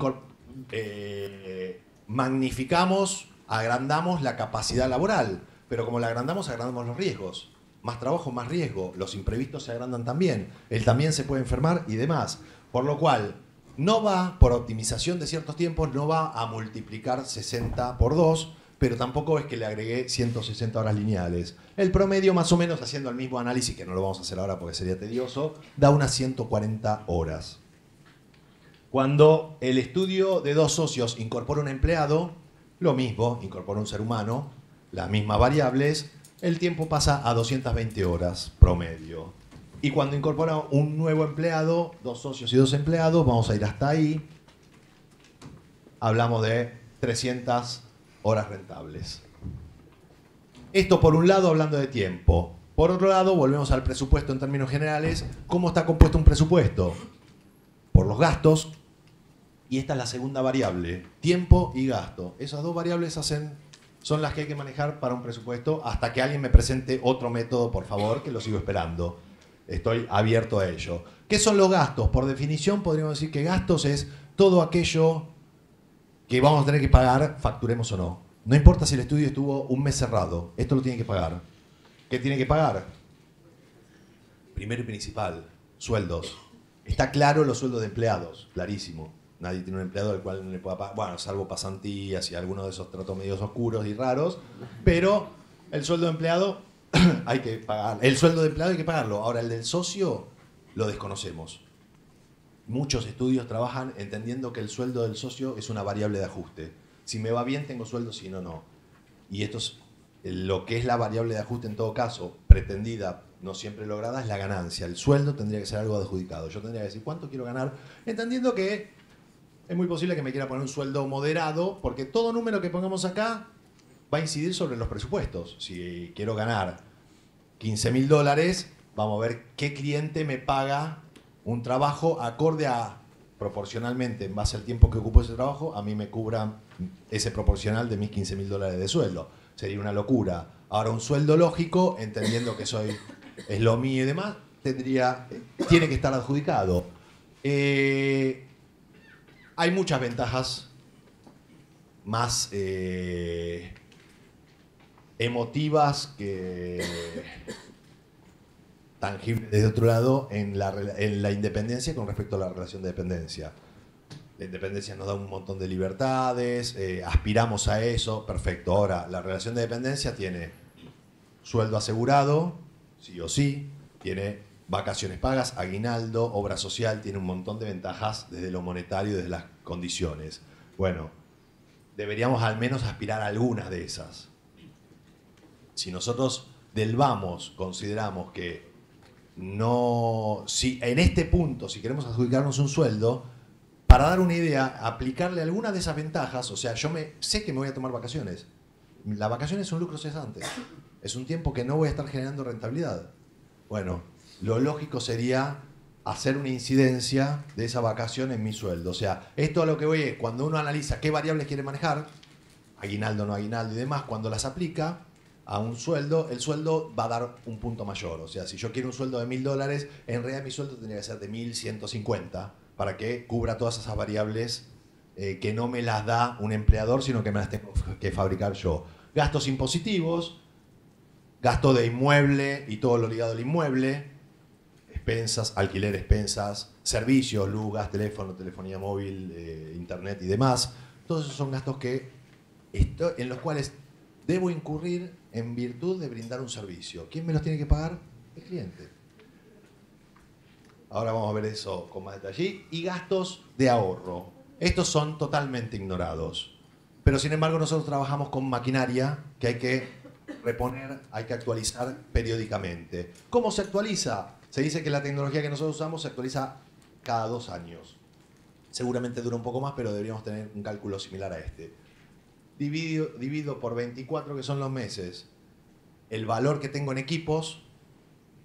magnificamos, agrandamos la capacidad laboral, pero como la agrandamos los riesgos. Más trabajo, más riesgo. Los imprevistos se agrandan también. Él también se puede enfermar y demás. Por lo cual, no va, por optimización de ciertos tiempos, no va a multiplicar 60 por 2, pero tampoco es que le agregué 160 horas lineales. El promedio, más o menos, haciendo el mismo análisis, que no lo vamos a hacer ahora porque sería tedioso, da unas 140 horas. Cuando el estudio de 2 socios incorpora un empleado, lo mismo, incorpora un ser humano, las mismas variables, el tiempo pasa a 220 horas promedio. Y cuando incorpora un nuevo empleado, 2 socios y 2 empleados, vamos a ir hasta ahí, hablamos de 300 horas rentables. Esto por un lado hablando de tiempo. Por otro lado, volvemos al presupuesto en términos generales. ¿Cómo está compuesto un presupuesto? Por los gastos. Y esta es la segunda variable, tiempo y gasto. Esas 2 variables son las que hay que manejar para un presupuesto hasta que alguien me presente otro método, por favor, que lo sigo esperando. Estoy abierto a ello. ¿Qué son los gastos? Por definición podríamos decir que gastos es todo aquello que vamos a tener que pagar, facturemos o no. No importa si el estudio estuvo un mes cerrado, esto lo tiene que pagar. ¿Qué tiene que pagar? Primero y principal, sueldos. Está claro los sueldos de empleados, clarísimo. Nadie tiene un empleado al cual no le pueda pagar, bueno, salvo pasantías y algunos de esos tratos medios oscuros y raros, pero el sueldo de empleado hay que pagar. El sueldo de empleado hay que pagarlo. Ahora, el del socio lo desconocemos. Muchos estudios trabajan entendiendo que el sueldo del socio es una variable de ajuste. Si me va bien, tengo sueldo, si no, no. Y esto es lo que es la variable de ajuste en todo caso, pretendida, no siempre lograda, es la ganancia. El sueldo tendría que ser algo adjudicado. Yo tendría que decir cuánto quiero ganar, entendiendo que es muy posible que me quiera poner un sueldo moderado, porque todo número que pongamos acá va a incidir sobre los presupuestos. Si quiero ganar $15.000, vamos a ver qué cliente me paga un trabajo acorde a, proporcionalmente, en base al tiempo que ocupó ese trabajo, a mí me cubra ese proporcional de mis $15.000 de sueldo. Sería una locura. Ahora, un sueldo lógico, entendiendo que es lo mío y demás, tiene que estar adjudicado. Hay muchas ventajas más emotivas que tangibles desde otro lado en la independencia con respecto a la relación de dependencia. La independencia nos da un montón de libertades, aspiramos a eso, perfecto. Ahora, la relación de dependencia tiene sueldo asegurado, sí o sí, tiene vacaciones pagas, aguinaldo, obra social, tiene un montón de ventajas desde lo monetario, desde las condiciones. Bueno, deberíamos al menos aspirar a algunas de esas. Si nosotros del vamos consideramos que no, si en este punto, si queremos adjudicarnos un sueldo, para dar una idea, aplicarle algunas de esas ventajas, o sea, sé que me voy a tomar vacaciones. La vacación es un lucro cesante. Es un tiempo que no voy a estar generando rentabilidad. Bueno, lo lógico sería hacer una incidencia de esa vacación en mi sueldo. O sea, esto a lo que voy es, cuando uno analiza qué variables quiere manejar, aguinaldo, no aguinaldo y demás, cuando las aplica a un sueldo, el sueldo va a dar un punto mayor. O sea, si yo quiero un sueldo de $1000, en realidad mi sueldo tendría que ser de 1150 para que cubra todas esas variables que no me las da un empleador, sino que me las tengo que fabricar yo. Gastos impositivos, gasto de inmueble y todo lo ligado al inmueble, expensas, alquiler, expensas, servicios, luz, gas, teléfono, telefonía móvil, internet y demás. Todos esos son gastos en los cuales debo incurrir en virtud de brindar un servicio. ¿Quién me los tiene que pagar? El cliente. Ahora vamos a ver eso con más detalle. Y gastos de ahorro. Estos son totalmente ignorados. Pero sin embargo nosotros trabajamos con maquinaria que hay que reponer, hay que actualizar periódicamente. ¿Cómo se actualiza? Se dice que la tecnología que nosotros usamos se actualiza cada 2 años. Seguramente dura un poco más, pero deberíamos tener un cálculo similar a este. Divido por 24, que son los meses, el valor que tengo en equipos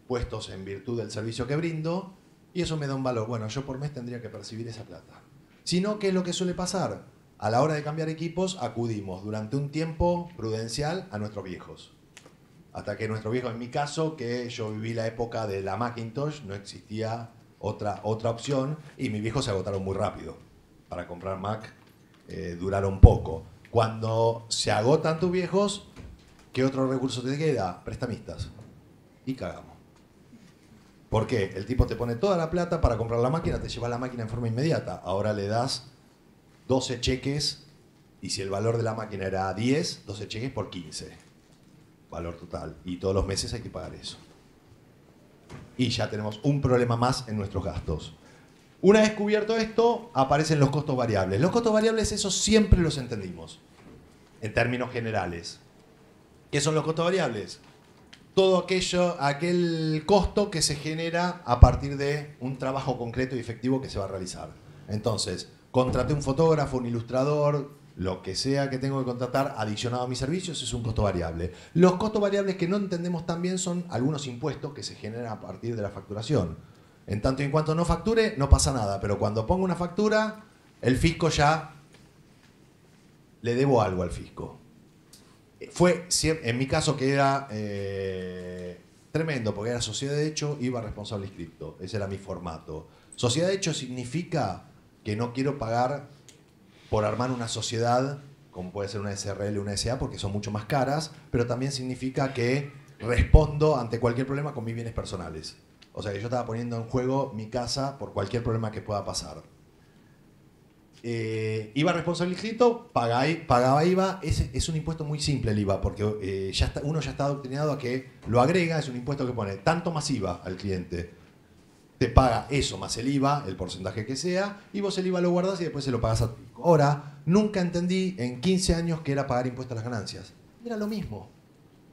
puestos en virtud del servicio que brindo, y eso me da un valor. Bueno, yo por mes tendría que percibir esa plata. Si no, ¿qué es lo que suele pasar? A la hora de cambiar equipos, acudimos durante un tiempo prudencial a nuestros viejos. Hasta que nuestros viejos, en mi caso, que yo viví la época de la Macintosh, no existía otra opción, y mis viejos se agotaron muy rápido. Para comprar Mac duraron poco. Cuando se agotan tus viejos, ¿qué otro recurso te queda? Prestamistas. Y cagamos. ¿Por qué? El tipo te pone toda la plata para comprar la máquina, te lleva la máquina en forma inmediata. Ahora le das 12 cheques, y si el valor de la máquina era 10, 12 cheques por 15. Valor total. Y todos los meses hay que pagar eso. Y ya tenemos un problema más en nuestros gastos. Una vez cubierto esto, aparecen los costos variables. Los costos variables, esos siempre los entendimos, en términos generales. ¿Qué son los costos variables? Todo aquel costo que se genera a partir de un trabajo concreto y efectivo que se va a realizar. Entonces, contraté un fotógrafo, un ilustrador, lo que sea que tengo que contratar adicionado a mis servicios es un costo variable. Los costos variables que no entendemos tan bien son algunos impuestos que se generan a partir de la facturación. En tanto y en cuanto no facture, no pasa nada. Pero cuando pongo una factura, el fisco ya le debo algo al fisco. En mi caso, que era tremendo, porque era sociedad de hecho, IVA responsable inscripto. Ese era mi formato. Sociedad de hecho significa que no quiero pagar por armar una sociedad, como puede ser una SRL o una SA, porque son mucho más caras, pero también significa que respondo ante cualquier problema con mis bienes personales. O sea que yo estaba poniendo en juego mi casa por cualquier problema que pueda pasar. IVA responsable inscrito, pagaba IVA. Es un impuesto muy simple el IVA, porque uno ya está adoctrinado a que lo agrega, es un impuesto que pone tanto más IVA al cliente. Te paga eso más el IVA, el porcentaje que sea, y vos el IVA lo guardás y después se lo pagás a tu hijo. Ahora, nunca entendí en 15 años que era pagar impuestos a las ganancias. Era lo mismo.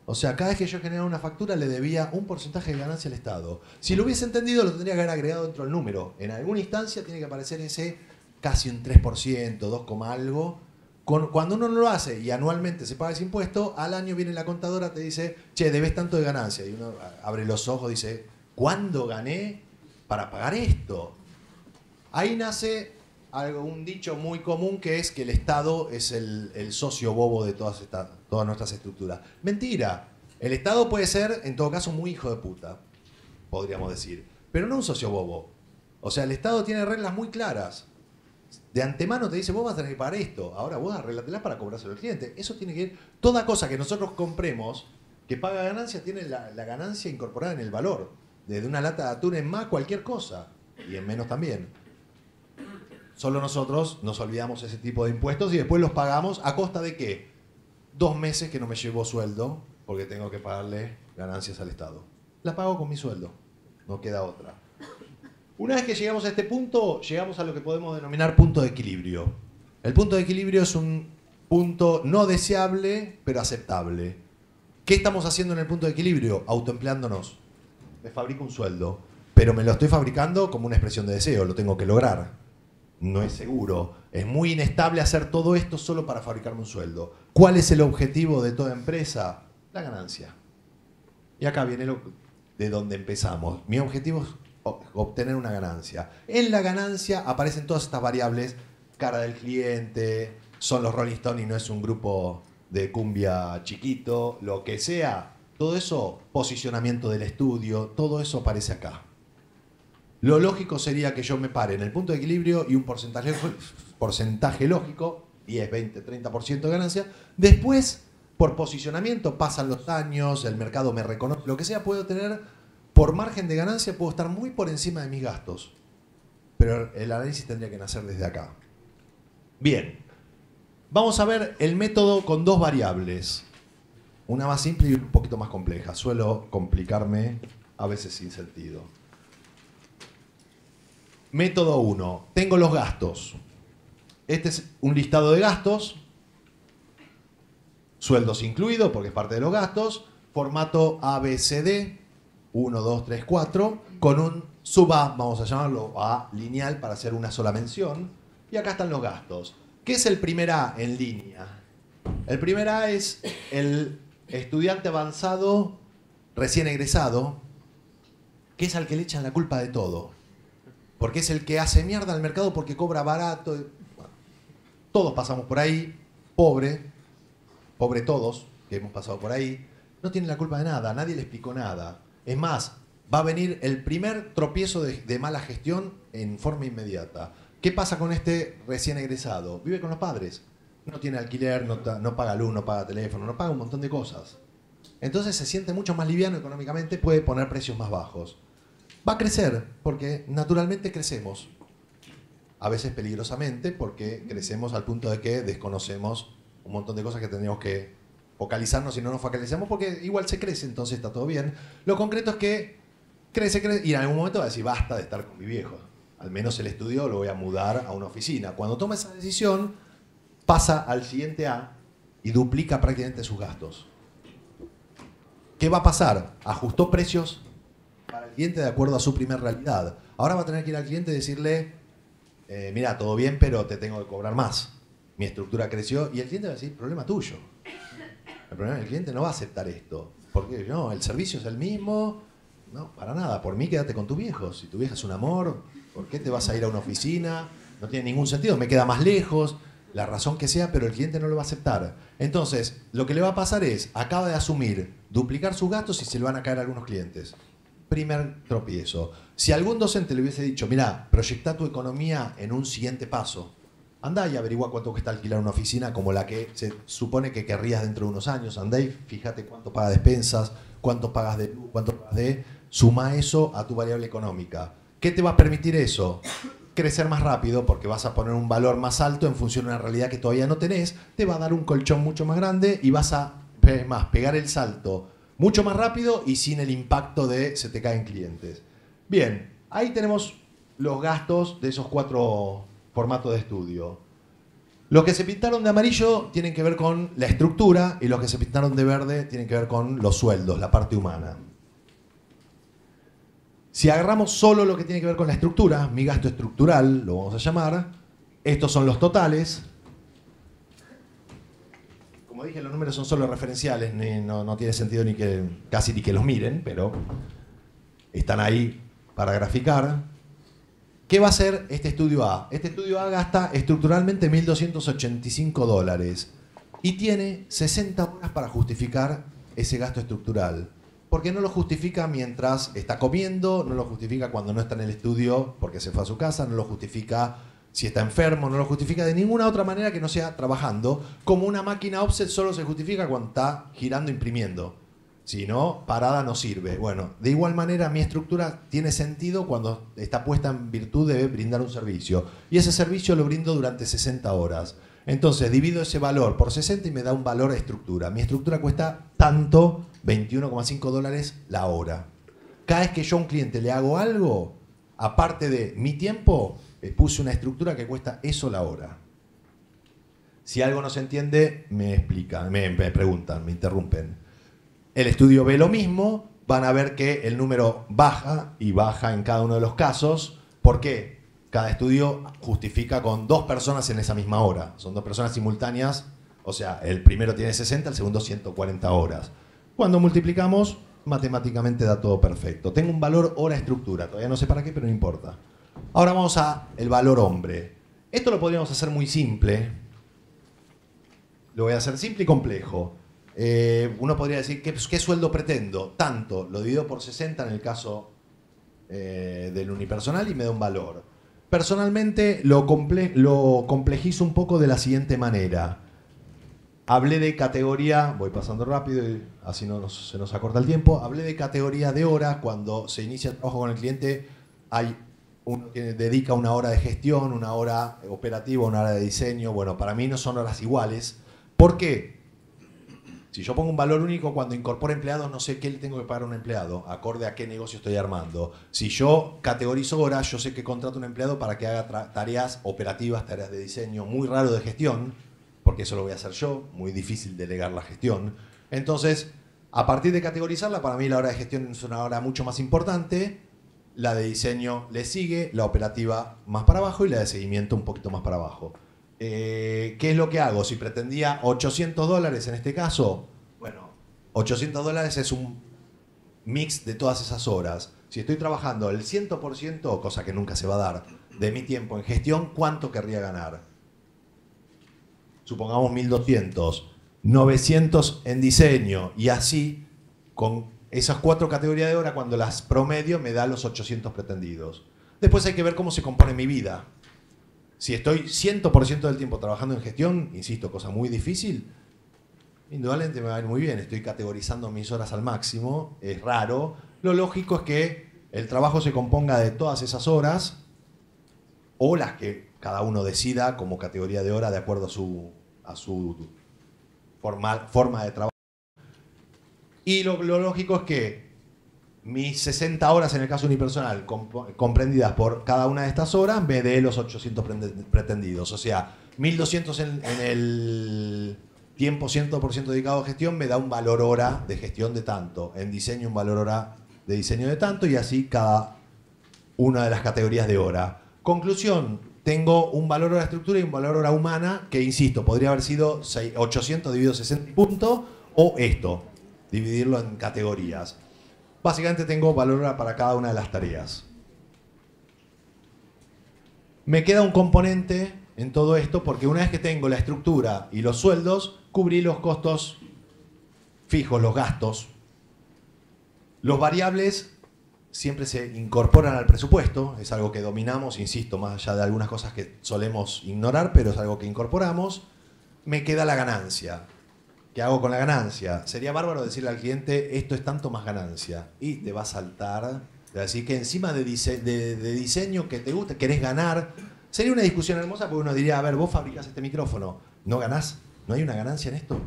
O sea, cada vez que yo generaba una factura le debía un porcentaje de ganancia al Estado. Si lo hubiese entendido, lo tendría que haber agregado dentro del número. En alguna instancia tiene que aparecer ese casi un 3%, 2, algo. Cuando uno no lo hace y anualmente se paga ese impuesto, al año viene la contadora, te dice, che, debes tanto de ganancia. Y uno abre los ojos y dice, ¿cuándo gané para pagar esto? Ahí nace un dicho muy común, que es que el Estado es el socio bobo de todas nuestras estructuras. Mentira. El Estado puede ser, en todo caso, muy hijo de puta, podríamos decir, pero no un socio bobo. O sea, el Estado tiene reglas muy claras. De antemano te dice, vos vas a tener que pagar esto, ahora vos arreglatelás para cobrárselo al cliente. Eso tiene que ir, toda cosa que nosotros compremos que paga ganancia, tiene la ganancia incorporada en el valor. Desde una lata de atún en más, cualquier cosa, y en menos también. Solo nosotros nos olvidamos ese tipo de impuestos y después los pagamos a costa de ¿qué? 2 meses que no me llevo sueldo porque tengo que pagarle ganancias al Estado. La pago con mi sueldo, no queda otra. Una vez que llegamos a este punto, llegamos a lo que podemos denominar punto de equilibrio. El punto de equilibrio es un punto no deseable, pero aceptable. ¿Qué estamos haciendo en el punto de equilibrio? Autoempleándonos. Me fabrico un sueldo, pero me lo estoy fabricando como una expresión de deseo, lo tengo que lograr. no es seguro. Es muy inestable hacer todo esto solo para fabricarme un sueldo. ¿Cuál es el objetivo de toda empresa? La ganancia. Y acá viene de donde empezamos. Mi objetivo es obtener una ganancia. En la ganancia aparecen todas estas variables. Cara del cliente, son los Rolling Stones y no es un grupo de cumbia chiquito, lo que sea. Todo eso, posicionamiento del estudio, todo eso aparece acá. Lo lógico sería que yo me pare en el punto de equilibrio y un porcentaje lógico, 10, 20, 30% de ganancia. Después, por posicionamiento, pasan los años, el mercado me reconoce, lo que sea, puedo tener, por margen de ganancia, puedo estar muy por encima de mis gastos. Pero el análisis tendría que nacer desde acá. Bien, vamos a ver el método con dos variables. Una más simple y un poquito más compleja. Suelo complicarme a veces sin sentido. Método 1. Tengo los gastos. Este es un listado de gastos. Sueldos incluidos, porque es parte de los gastos. Formato ABCD. 1, 2, 3, 4. Con un sub-A, vamos a llamarlo A lineal para hacer una sola mención. Y acá están los gastos. ¿Qué es el primer A en línea? El primer A es el estudiante avanzado recién egresado, que es al que le echan la culpa de todo. Porque es el que hace mierda al mercado porque cobra barato. Bueno, todos pasamos por ahí, pobre todos que hemos pasado por ahí, no tienen la culpa de nada, nadie le explicó nada. Es más, va a venir el primer tropiezo de mala gestión en forma inmediata. ¿Qué pasa con este recién egresado? Vive con los padres. No tiene alquiler, no paga luz, no paga teléfono, no paga un montón de cosas. Entonces se siente mucho más liviano económicamente, puede poner precios más bajos. Va a crecer, porque naturalmente crecemos. A veces peligrosamente, porque crecemos al punto de que desconocemos un montón de cosas que tendríamos que focalizarnos y no nos focalizamos, porque igual se crece, entonces está todo bien. Lo concreto es que crece, y en algún momento va a decir, basta de estar con mi viejo. Al menos el estudio lo voy a mudar a una oficina. Cuando toma esa decisión, pasa al siguiente A y duplica prácticamente sus gastos. ¿Qué va a pasar? Ajustó precios para el cliente de acuerdo a su primer realidad. Ahora va a tener que ir al cliente y decirle, mira, todo bien, pero te tengo que cobrar más. Mi estructura creció, y el cliente va a decir, problema tuyo. El problema del cliente no va a aceptar esto. Porque no, el servicio es el mismo. No, para nada. Por mí quédate con tu viejo. Si tu vieja es un amor, ¿por qué te vas a ir a una oficina? No tiene ningún sentido, me queda más lejos. La razón que sea, pero el cliente no lo va a aceptar. Entonces, lo que le va a pasar es, acaba de asumir, duplicar sus gastos y se le van a caer algunos clientes. Primer tropiezo. Si algún docente le hubiese dicho, mira, proyecta tu economía en un siguiente paso, andá y averigua cuánto cuesta alquilar una oficina como la que se supone que querrías dentro de unos años. Andá y fíjate cuánto pagas de despensas, cuánto pagas de luz, cuánto pagas de... Suma eso a tu variable económica. ¿Qué te va a permitir eso? Crecer más rápido, porque vas a poner un valor más alto en función de una realidad que todavía no tenés. Te va a dar un colchón mucho más grande y vas a, más, pegar el salto mucho más rápido y sin el impacto de se te caen clientes. Bien, ahí tenemos los gastos de esos 4 formatos de estudio. Los que se pintaron de amarillo tienen que ver con la estructura y los que se pintaron de verde tienen que ver con los sueldos, la parte humana. Si agarramos solo lo que tiene que ver con la estructura, mi gasto estructural, lo vamos a llamar, estos son los totales. Como dije, los números son solo referenciales, no tiene sentido casi ni que los miren, pero están ahí para graficar. ¿Qué va a hacer este estudio A? Este estudio A gasta estructuralmente $1.285 y tiene 60 horas para justificar ese gasto estructural. Porque no lo justifica mientras está comiendo, no lo justifica cuando no está en el estudio porque se fue a su casa, no lo justifica si está enfermo, no lo justifica de ninguna otra manera que no sea trabajando. Como una máquina offset solo se justifica cuando está girando, imprimiendo. Si no, parada no sirve. Bueno, de igual manera mi estructura tiene sentido cuando está puesta en virtud de brindar un servicio. Y ese servicio lo brindo durante 60 horas. Entonces divido ese valor por 60 y me da un valor a estructura. Mi estructura cuesta tanto, $21,5 la hora. Cada vez que yo a un cliente le hago algo, aparte de mi tiempo, puse una estructura que cuesta eso la hora. Si algo no se entiende, me explican, me preguntan, me interrumpen. El estudio ve lo mismo, van a ver que el número baja y baja en cada uno de los casos. ¿Por qué? cada estudio justifica con 2 personas en esa misma hora. Son 2 personas simultáneas, o sea, el primero tiene 60, el segundo 140 horas. Cuando multiplicamos, matemáticamente da todo perfecto. Tengo un valor hora-estructura, todavía no sé para qué, pero no importa. Ahora vamos a el valor hombre. Esto lo podríamos hacer muy simple. Lo voy a hacer simple y complejo. Uno podría decir, ¿qué sueldo pretendo? Tanto, lo divido por 60 en el caso del unipersonal y me da un valor. Personalmente lo complejizo un poco de la siguiente manera. Hablé de categoría, voy pasando rápido y así no se nos acorta el tiempo. Hablé de categoría de hora. Cuando se inicia el trabajo con el cliente, hay uno que dedica una hora de gestión, una hora operativa, una hora de diseño. Bueno, para mí no son horas iguales. ¿Por qué? Si yo pongo un valor único, cuando incorporo empleados, no sé qué le tengo que pagar a un empleado, acorde a qué negocio estoy armando. Si yo categorizo horas, yo sé que contrato a un empleado para que haga tareas operativas, tareas de diseño, muy raro de gestión, porque eso lo voy a hacer yo, muy difícil delegar la gestión. Entonces, a partir de categorizarla, para mí la hora de gestión es una hora mucho más importante, la de diseño le sigue, la operativa más para abajo y la de seguimiento un poquito más para abajo. ¿Qué es lo que hago? Si pretendía $800 en este caso, bueno, $800 es un mix de todas esas horas. Si estoy trabajando el 100%, cosa que nunca se va a dar, de mi tiempo en gestión, ¿cuánto querría ganar? Supongamos 1.200, 900 en diseño y así, con esas 4 categorías de hora, cuando las promedio me da los 800 pretendidos. Después hay que ver cómo se compone mi vida. Si estoy 100% del tiempo trabajando en gestión, insisto, cosa muy difícil, indudablemente me va a ir muy bien. Estoy categorizando mis horas al máximo, es raro. Lo lógico es que el trabajo se componga de todas esas horas o las que cada uno decida como categoría de hora de acuerdo a su forma de trabajo. Y lo lógico es que mis 60 horas en el caso unipersonal, comprendidas por cada una de estas horas, me dé los 800 pretendidos. O sea, 1.200 en el tiempo 100% dedicado a gestión me da un valor hora de gestión de tanto. En diseño un valor hora de diseño de tanto y así cada una de las categorías de hora. Conclusión, tengo un valor hora de estructura y un valor hora humana que, insisto, podría haber sido 800 dividido 60 puntos o esto, dividirlo en categorías. Básicamente tengo valor hora para cada una de las tareas. Me queda un componente en todo esto porque una vez que tengo la estructura y los sueldos, cubrí los costos fijos, los gastos. Los variables siempre se incorporan al presupuesto, es algo que dominamos, insisto, más allá de algunas cosas que solemos ignorar, pero es algo que incorporamos. Me queda la ganancia. ¿Qué hago con la ganancia? Sería bárbaro decirle al cliente, esto es tanto más ganancia. Y te va a saltar, te va a decir que encima de diseño que te gusta, querés ganar. Sería una discusión hermosa porque uno diría, a ver, vos fabricás este micrófono, ¿no ganás? ¿No hay una ganancia en esto?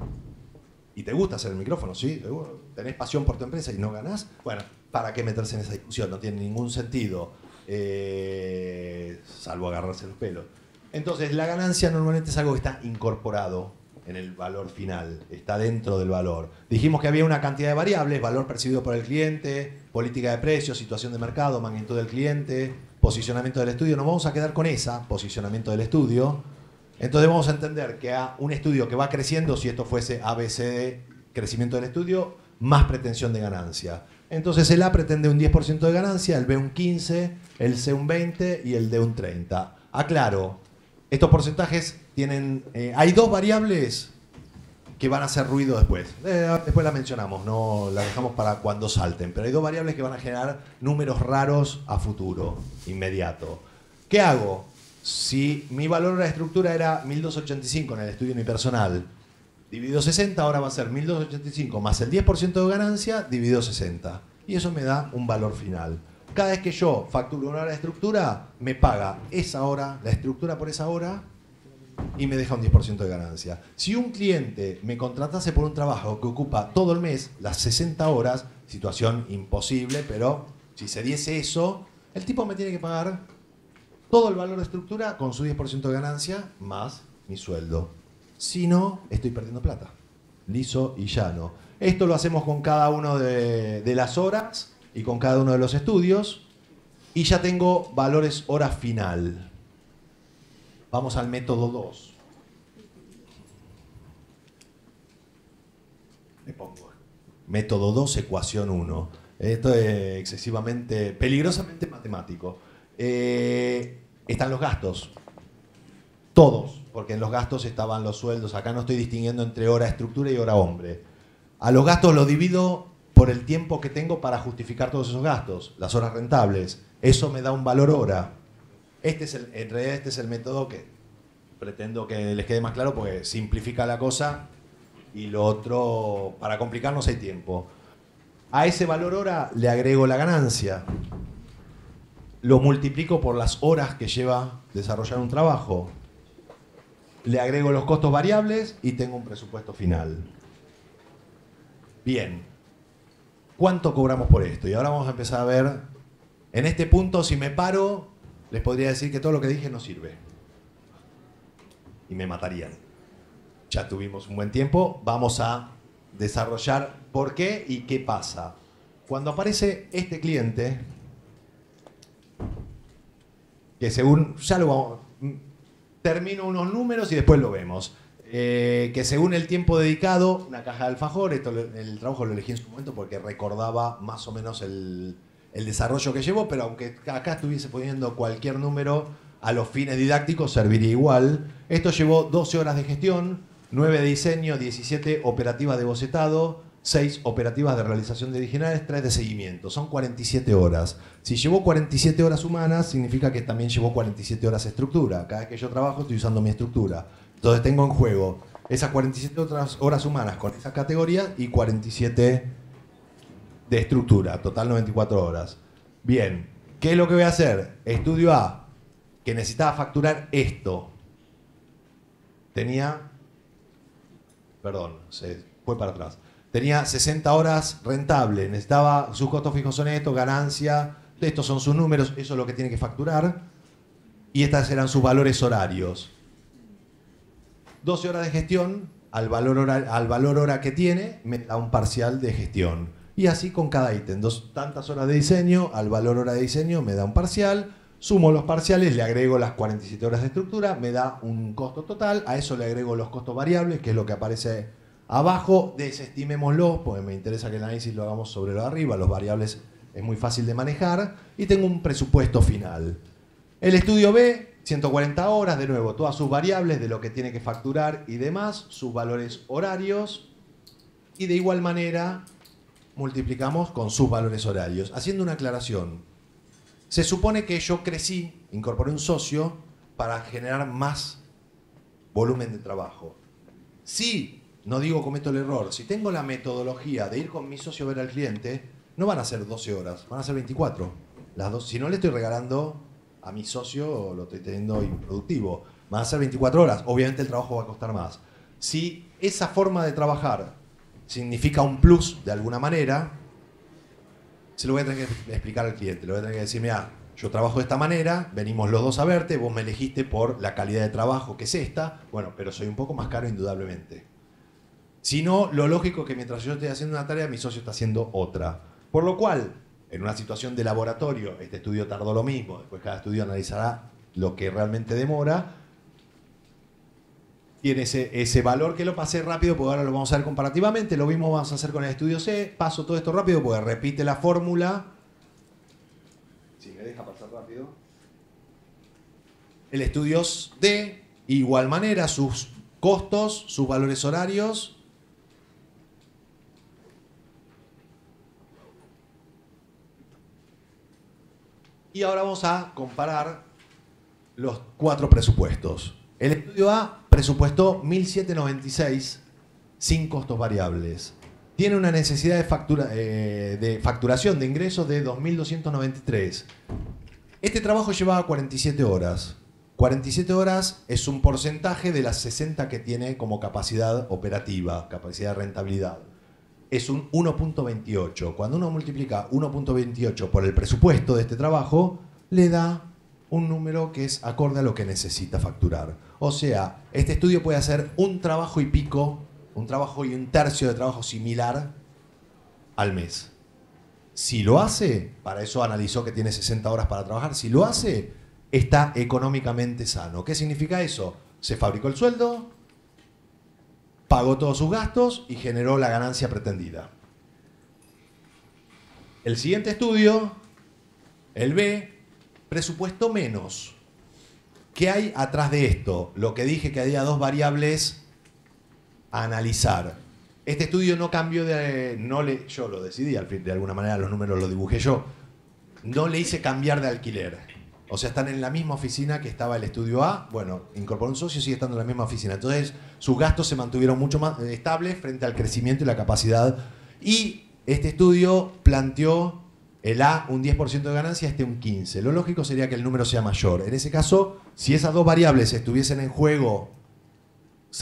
¿Y te gusta hacer el micrófono? Sí, seguro. ¿Tenés pasión por tu empresa y no ganás? Bueno, ¿para qué meterse en esa discusión? No tiene ningún sentido, salvo agarrarse los pelos. Entonces, la ganancia normalmente es algo que está incorporado en el valor final, está dentro del valor. Dijimos que había una cantidad de variables, valor percibido por el cliente, política de precios, situación de mercado, magnitud del cliente, posicionamiento del estudio. Nos vamos a quedar con esa, posicionamiento del estudio. Entonces vamos a entender que a un estudio que va creciendo, si esto fuese ABCD, crecimiento del estudio, más pretensión de ganancia. Entonces el A pretende un 10% de ganancia, el B un 15%, el C un 20% y el D un 30%. Aclaro, estos porcentajes tienen... hay 2 variables que van a hacer ruido después. Después las mencionamos, no las dejamos para cuando salten. Pero hay 2 variables que van a generar números raros a futuro, inmediato. ¿Qué hago? Si mi valor de la estructura era 1.285 en el estudio unipersonal, dividido 60, ahora va a ser 1.285 más el 10% de ganancia, dividido 60. Y eso me da un valor final. Cada vez que yo facturo una hora de estructura, me paga esa hora, la estructura por esa hora, y me deja un 10% de ganancia. Si un cliente me contratase por un trabajo que ocupa todo el mes, las 60 horas, situación imposible, pero si se diese eso, el tipo me tiene que pagar todo el valor de estructura con su 10% de ganancia más mi sueldo. Si no, estoy perdiendo plata. Liso y llano. Esto lo hacemos con cada una de las horas y con cada uno de los estudios. Y ya tengo valores hora final. Vamos al método 2. Le pongo método 2, ecuación 1. Esto es excesivamente, peligrosamente matemático. Están los gastos. Todos, porque en los gastos estaban los sueldos. Acá no estoy distinguiendo entre hora estructura y hora hombre. A los gastos los divido por el tiempo que tengo para justificar todos esos gastos, las horas rentables. Eso me da un valor hora. En realidad este es el método que pretendo que les quede más claro porque simplifica la cosa y lo otro, para complicarnos hay tiempo. A ese valor hora le agrego la ganancia. Lo multiplico por las horas que lleva desarrollar un trabajo. Le agrego los costos variables y tengo un presupuesto final. Bien. ¿Cuánto cobramos por esto? Y ahora vamos a empezar a ver. En este punto, si me paro, les podría decir que todo lo que dije no sirve. Y me matarían. Ya tuvimos un buen tiempo. Vamos a desarrollar por qué y qué pasa. Cuando aparece este cliente, que según, ya lo vamos, termino unos números y después lo vemos. Que según el tiempo dedicado, una caja de alfajor, el trabajo lo elegí en su momento porque recordaba más o menos el desarrollo que llevó, pero aunque acá estuviese poniendo cualquier número, a los fines didácticos serviría igual. Esto llevó 12 horas de gestión, 9 de diseño, 17 operativas de bocetado, 6 operativas de realización de originales, 3 de seguimiento. Son 47 horas. Si llevó 47 horas humanas, significa que también llevó 47 horas de estructura. Cada vez que yo trabajo estoy usando mi estructura. Entonces tengo en juego esas 47 horas humanas con esa categoría y 47 de estructura. Total 94 horas. Bien, ¿qué es lo que voy a hacer? Estudio A, que necesitaba facturar esto. Tenía... Perdón, se fue para atrás. Tenía 60 horas rentable, necesitaba, sus costos fijos son estos, ganancia, estos son sus números, eso es lo que tiene que facturar. Y estas eran sus valores horarios. 12 horas de gestión, al valor hora que tiene, me da un parcial de gestión. Y así con cada ítem. Tantas horas de diseño, al valor hora de diseño me da un parcial. Sumo los parciales, le agrego las 47 horas de estructura, me da un costo total. A eso le agrego los costos variables, que es lo que aparece abajo. Desestimémoslo, porque me interesa que el análisis lo hagamos sobre lo de arriba. Los variables es muy fácil de manejar. Y tengo un presupuesto final. El estudio B, 140 horas, de nuevo, todas sus variables de lo que tiene que facturar y demás, sus valores horarios. Y de igual manera multiplicamos con sus valores horarios. Haciendo una aclaración. Se supone que yo crecí, incorporé un socio para generar más volumen de trabajo. Si, no digo cometo el error, si tengo la metodología de ir con mi socio a ver al cliente, no van a ser 12 horas, van a ser 24. Si no le estoy regalando a mi socio, lo estoy teniendo improductivo, van a ser 24 horas. Obviamente el trabajo va a costar más. Si esa forma de trabajar significa un plus de alguna manera, se lo voy a tener que explicar al cliente. Le voy a tener que decir, mira, yo trabajo de esta manera, venimos los dos a verte, vos me elegiste por la calidad de trabajo que es esta, bueno, pero soy un poco más caro indudablemente. Si no, lo lógico es que mientras yo estoy haciendo una tarea, mi socio está haciendo otra. Por lo cual, en una situación de laboratorio, este estudio tardó lo mismo, después cada estudio analizará lo que realmente demora. Tiene ese valor que lo pasé rápido, porque ahora lo vamos a ver comparativamente. Lo mismo vamos a hacer con el estudio C. Paso todo esto rápido porque repite la fórmula. Si me deja pasar rápido. El estudio D, igual manera, sus costos, sus valores horarios. Y ahora vamos a comparar los 4 presupuestos. El estudio A presupuestó 1.796 sin costos variables. Tiene una necesidad de facturación de ingresos de 2.293. Este trabajo llevaba 47 horas. 47 horas es un porcentaje de las 60 que tiene como capacidad operativa, capacidad de rentabilidad. Es un 1.28. Cuando uno multiplica 1.28 por el presupuesto de este trabajo, le da un número que es acorde a lo que necesita facturar. O sea, este estudio puede hacer un trabajo y pico, un trabajo y un tercio de trabajo similar al mes. Si lo hace, para eso analizó que tiene 60 horas para trabajar, si lo hace, está económicamente sano. ¿Qué significa eso? Se fabricó el sueldo, pagó todos sus gastos y generó la ganancia pretendida. El siguiente estudio, el B, presupuesto menos. ¿Qué hay atrás de esto? Lo que dije que había dos variables a analizar. Este estudio no cambió de... yo lo decidí, al fin, de alguna manera los números los dibujé yo. No le hice cambiar de alquiler. O sea, están en la misma oficina que estaba el estudio A. Bueno, incorporó un socio y sigue estando en la misma oficina. Entonces, sus gastos se mantuvieron mucho más estables frente al crecimiento y la capacidad. Y este estudio planteó el A un 10% de ganancia, este un 15%. Lo lógico sería que el número sea mayor. En ese caso, si esas dos variables estuviesen en juego,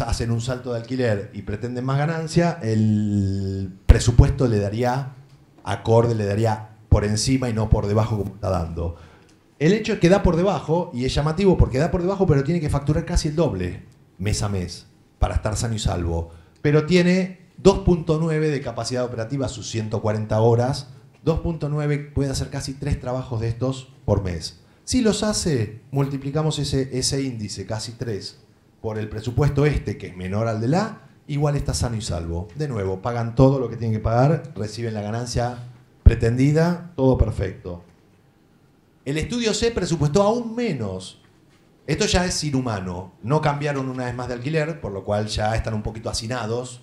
hacen un salto de alquiler y pretenden más ganancia, el presupuesto le daría acorde, le daría por encima y no por debajo como está dando. El hecho es que da por debajo, y es llamativo porque da por debajo, pero tiene que facturar casi el doble mes a mes para estar sano y salvo. Pero tiene 2.9 de capacidad operativa a sus 140 horas. 2.9 puede hacer casi 3 trabajos de estos por mes. Si los hace, multiplicamos ese índice, casi 3, por el presupuesto este, que es menor al del A, igual está sano y salvo. De nuevo, pagan todo lo que tienen que pagar, reciben la ganancia pretendida, todo perfecto. El estudio C presupuestó aún menos. Esto ya es inhumano. No cambiaron una vez más de alquiler, por lo cual ya están un poquito hacinados.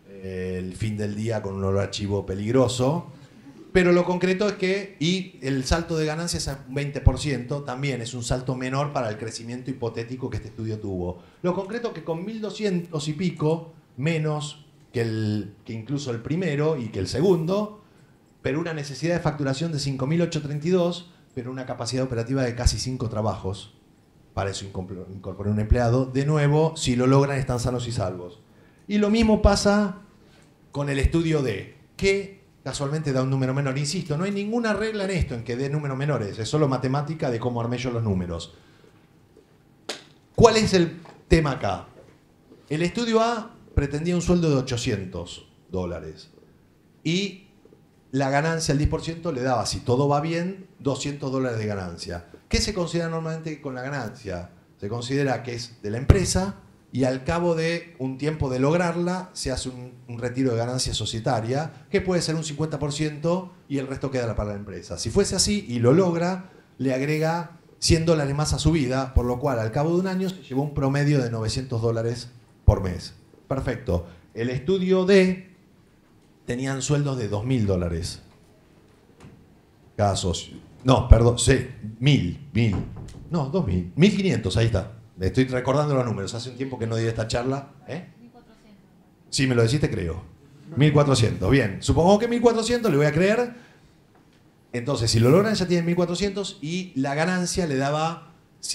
El fin del día con un olor a chivo peligroso. Pero lo concreto es que, y el salto de ganancias a un 20%, también es un salto menor para el crecimiento hipotético que este estudio tuvo. Lo concreto es que con 1.200 y pico, menos que incluso el primero y que el segundo, pero una necesidad de facturación de 5.832, pero una capacidad operativa de casi 5 trabajos. Para eso incorporé un empleado. De nuevo, si lo logran, están sanos y salvos. Y lo mismo pasa con el estudio D, que casualmente da un número menor. Insisto, no hay ninguna regla en esto en que dé números menores. Es solo matemática de cómo armé yo los números. ¿Cuál es el tema acá? El estudio A pretendía un sueldo de $800. Y la ganancia, el 10%, le daba, si todo va bien, $200 de ganancia. ¿Qué se considera normalmente con la ganancia? Se considera que es de la empresa y al cabo de un tiempo de lograrla se hace un retiro de ganancia societaria, que puede ser un 50% y el resto queda para la empresa. Si fuese así y lo logra, le agrega $100 más a su vida, por lo cual al cabo de un año se llevó un promedio de $900 por mes. Perfecto. El estudio D tenían sueldos de $2.000 cada socio. No, perdón, sí, 1.000. No, 2.000. 1.500, ahí está. Me estoy recordando los números. Hace un tiempo que no di esta charla. 1.400. Sí, me lo decís, te creo. 1.400, bien. Supongo que 1.400, le voy a creer. Entonces, si lo logran, ya tienen 1.400 y la ganancia le daba,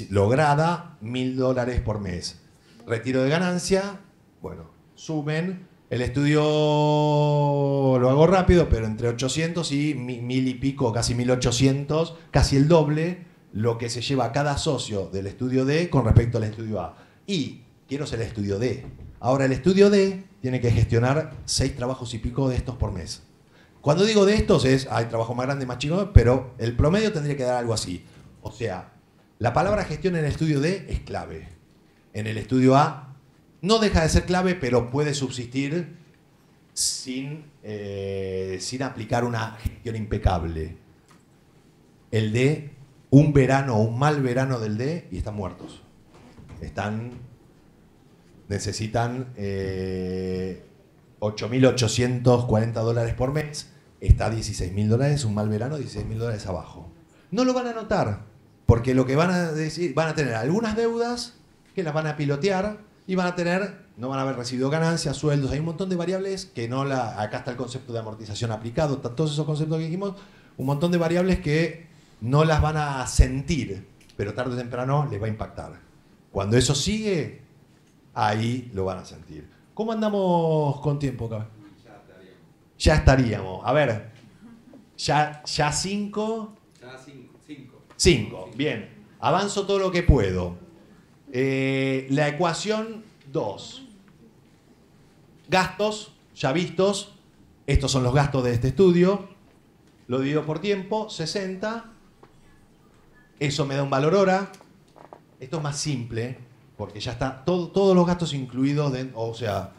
lograda, $1.000 por mes. Retiro de ganancia, bueno, sumen. El estudio lo hago rápido, pero entre 800 y 1.000 y pico, casi 1.800, casi el doble, lo que se lleva cada socio del estudio D con respecto al estudio A. Y quiero ser el estudio D. Ahora el estudio D tiene que gestionar 6 trabajos y pico de estos por mes. Cuando digo de estos hay trabajo más grande, más chico, pero el promedio tendría que dar algo así. O sea, la palabra gestión en el estudio D es clave. En el estudio A no deja de ser clave, pero puede subsistir sin aplicar una gestión impecable. El D, un verano o un mal verano del D y están muertos. Necesitan $8.840 por mes. Está $16.000, un mal verano, $16.000 abajo. No lo van a notar, porque lo que van a decir, van a tener algunas deudas que las van a pilotear y no van a haber recibido ganancias, sueldos, hay un montón de variables que acá está el concepto de amortización aplicado, todos esos conceptos que dijimos, un montón de variables que no las van a sentir, pero tarde o temprano les va a impactar. Cuando eso sigue, ahí lo van a sentir. ¿Cómo andamos con tiempo acá? Ya estaríamos. A ver, ya 5. Ya 5. 5, bien. Avanzo todo lo que puedo. La ecuación 2. Gastos, ya vistos. Estos son los gastos de este estudio. lo divido por tiempo, 60. Eso me da un valor hora. Esto es más simple, porque ya está todos los gastos incluidos. O sea,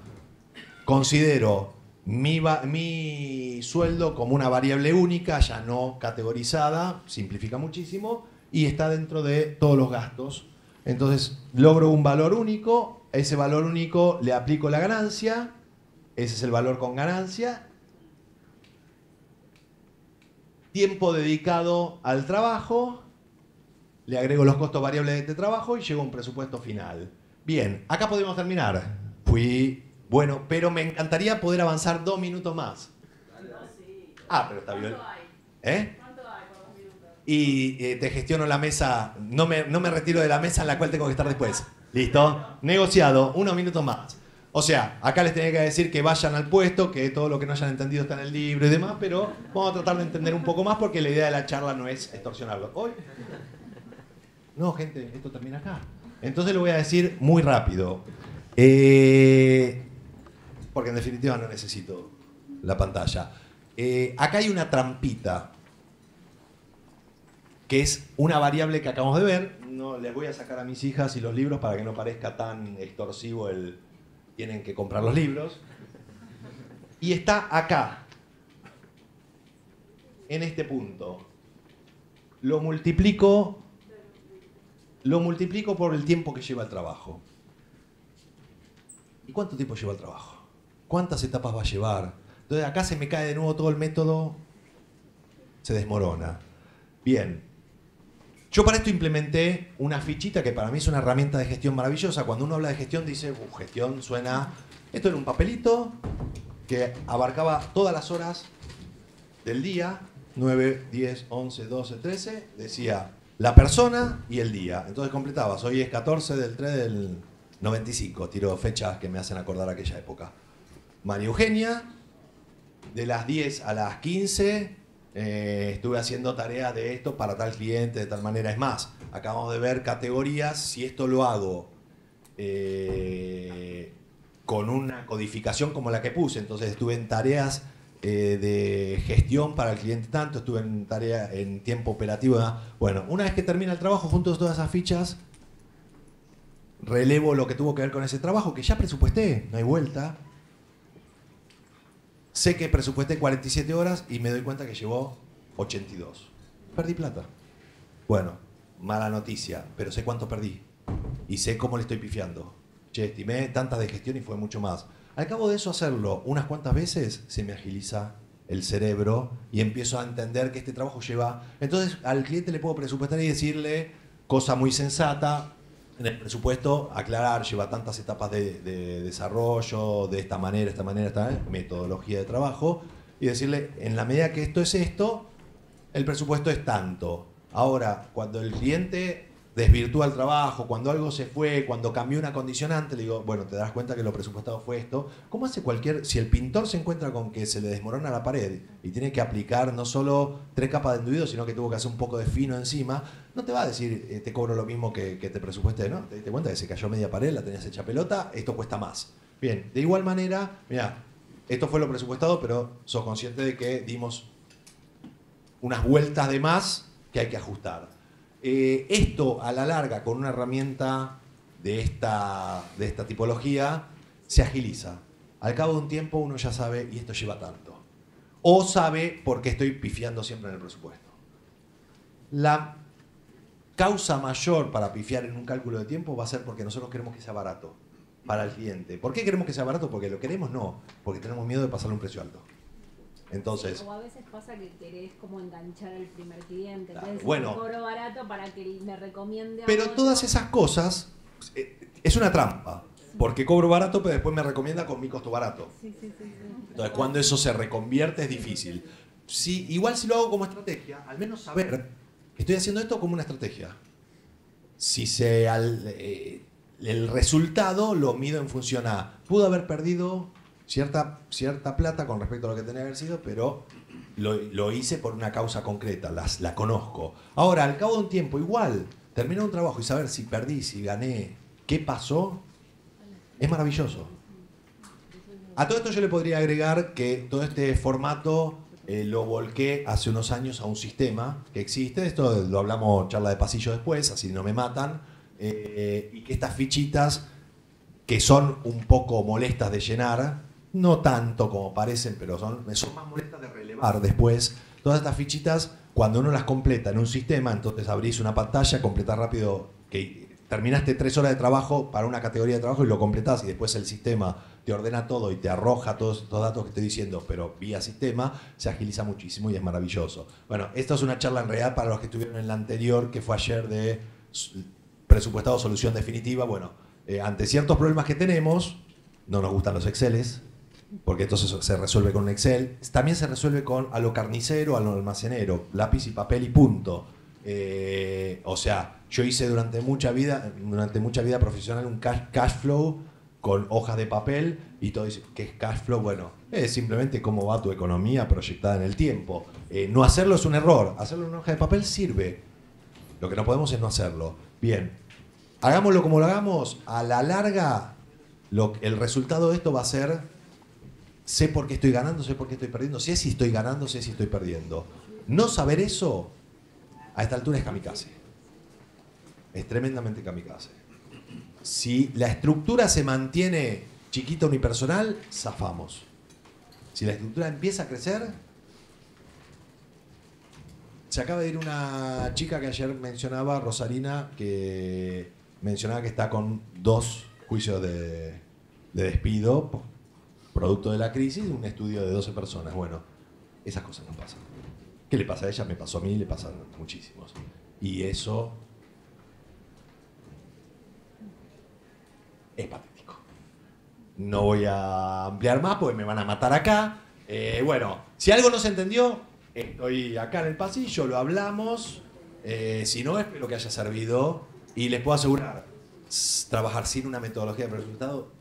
considero mi sueldo como una variable única, ya no categorizada, simplifica muchísimo, y está dentro de todos los gastos. Entonces, logro un valor único, a ese valor único le aplico la ganancia, ese es el valor con ganancia. Tiempo dedicado al trabajo, le agrego los costos variables de este trabajo y llego a un presupuesto final. Bien, acá podemos terminar. Fui bueno, pero me encantaría poder avanzar 2 minutos más. Ah, pero está bien. ¿Eh? Y te gestiono la mesa, no me retiro de la mesa en la cual tengo que estar después. ¿Listo? Negociado, 1 minuto más. O sea, acá les tenía que decir que vayan al puesto, que todo lo que no hayan entendido está en el libro y demás, pero vamos a tratar de entender un poco más porque la idea de la charla no es extorsionarlo. Hoy. No, gente, esto termina acá. Entonces lo voy a decir muy rápido. Porque en definitiva no necesito la pantalla. Acá hay una trampita, que es una variable que acabamos de ver. No les voy a sacar a mis hijas y los libros para que no parezca tan extorsivo el tienen que comprar los libros. Y está acá, en este punto. Lo multiplico por el tiempo que lleva el trabajo. ¿Y cuánto tiempo lleva el trabajo? ¿Cuántas etapas va a llevar? Entonces acá se me cae de nuevo todo el método, se desmorona. Bien. Yo para esto implementé una fichita que para mí es una herramienta de gestión maravillosa. Cuando uno habla de gestión dice, gestión suena... Esto era un papelito que abarcaba todas las horas del día, 9, 10, 11, 12, 13, decía la persona y el día. Entonces completabas, hoy es 14 del 3 del 95, tiro fechas que me hacen acordar aquella época. María Eugenia, de las 10 a las 15... estuve haciendo tareas de esto para tal cliente, de tal manera. Es más, acabamos de ver categorías. Si esto lo hago con una codificación como la que puse, entonces estuve en tareas de gestión para el cliente tanto, estuve en tarea en tiempo operativo. Bueno, una vez que termina el trabajo, junto a todas esas fichas, relevo lo que tuvo que ver con ese trabajo, que ya presupuesté, no hay vuelta. Sé que presupuesté 47 horas y me doy cuenta que llevó 82. Perdí plata. Bueno, mala noticia, pero sé cuánto perdí. Y sé cómo le estoy pifiando. Che, estimé tantas de gestión y fue mucho más. Al cabo de eso hacerlo unas cuantas veces, se me agiliza el cerebro y empiezo a entender que este trabajo lleva... Entonces al cliente le puedo presupuestar y decirle, cosa muy sensata, en el presupuesto, aclarar, lleva tantas etapas de desarrollo, de esta manera, metodología de trabajo, y decirle, en la medida que esto es esto, el presupuesto es tanto. Ahora, cuando el cliente desvirtúa el trabajo, cuando algo se fue, cuando cambió una condicionante, le digo, bueno, te das cuenta que lo presupuestado fue esto. ¿Cómo hace si el pintor se encuentra con que se le desmorona la pared y tiene que aplicar no solo 3 capas de enduido, sino que tuvo que hacer un poco de fino encima, no te va a decir, te cobro lo mismo que te presupuesté, ¿no? Te diste cuenta que se cayó media pared, la tenías hecha pelota, esto cuesta más. Bien, de igual manera, mira, esto fue lo presupuestado, pero sos consciente de que dimos unas vueltas de más que hay que ajustar. Esto a la larga con una herramienta de esta tipología se agiliza. Al cabo de un tiempo uno ya sabe y esto lleva tanto. O sabe por qué estoy pifiando siempre en el presupuesto. La causa mayor para pifiar en un cálculo de tiempo va a ser porque nosotros queremos que sea barato para el cliente. ¿Por qué queremos que sea barato? Porque lo queremos, no. Porque tenemos miedo de pasarle un precio alto. Entonces, sí, o a veces pasa que querés como enganchar al primer cliente, entonces bueno, cobro barato para que me recomiende a pero otro. todas esas cosas es una trampa, porque cobro barato pero después me recomienda con mi costo barato. Sí. Entonces cuando eso se reconvierte es difícil. Igual si lo hago como estrategia, al menos saber que estoy haciendo esto como una estrategia. Si el resultado lo mido en función a, pudo haber perdido cierta plata con respecto a lo que tenía que haber sido, pero lo hice por una causa concreta, la conozco. Ahora, al cabo de un tiempo, igual, terminar un trabajo y saber si perdí, si gané, qué pasó, es maravilloso. A todo esto yo le podría agregar que todo este formato lo volqué hace unos años a un sistema que existe. Esto lo hablamos charla de pasillo después, así no me matan. Y que estas fichitas, que son un poco molestas de llenar, no tanto como parecen, pero son más molestas de relevar después. Todas estas fichitas, cuando uno las completa en un sistema, entonces abrís una pantalla, completás rápido, que terminaste 3 horas de trabajo para una categoría de trabajo y lo completás, y después el sistema te ordena todo y te arroja todos estos datos que estoy diciendo, pero vía sistema, se agiliza muchísimo y es maravilloso. Bueno, esta es una charla en realidad para los que estuvieron en la anterior, que fue ayer de presupuestado solución definitiva. Bueno, ante ciertos problemas que tenemos, no nos gustan los Exceles, porque entonces se resuelve con un Excel. También se resuelve con a lo carnicero, a lo almacenero, lápiz y papel y punto. O sea, yo hice durante mucha vida profesional un cash flow con hojas de papel y todo dice, ¿qué es cash flow? Bueno, es simplemente cómo va tu economía proyectada en el tiempo. No hacerlo es un error, hacerlo en una hoja de papel sirve. Lo que no podemos es no hacerlo. Bien, hagámoslo como lo hagamos, a la larga el resultado de esto va a ser: sé por qué estoy ganando, sé por qué estoy perdiendo, sé si estoy ganando, sé si estoy perdiendo. No saber eso, a esta altura es kamikaze. Es tremendamente kamikaze. Si la estructura se mantiene chiquita unipersonal, zafamos. Si la estructura empieza a crecer... Se acaba de ir una chica que ayer mencionaba, Rosarina, que mencionaba que está con 2 juicios de despido producto de la crisis, un estudio de 12 personas. Bueno, esas cosas no pasan. ¿Qué le pasa a ella? Me pasó a mí, le pasan muchísimos. Y eso es patético. No voy a ampliar más porque me van a matar acá. Bueno, si algo no se entendió, estoy acá en el pasillo, lo hablamos. Si no, espero que haya servido. Y les puedo asegurar, trabajar sin una metodología de resultado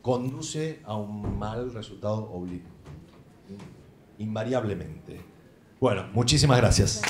conduce a un mal resultado invariablemente. Bueno, muchísimas gracias.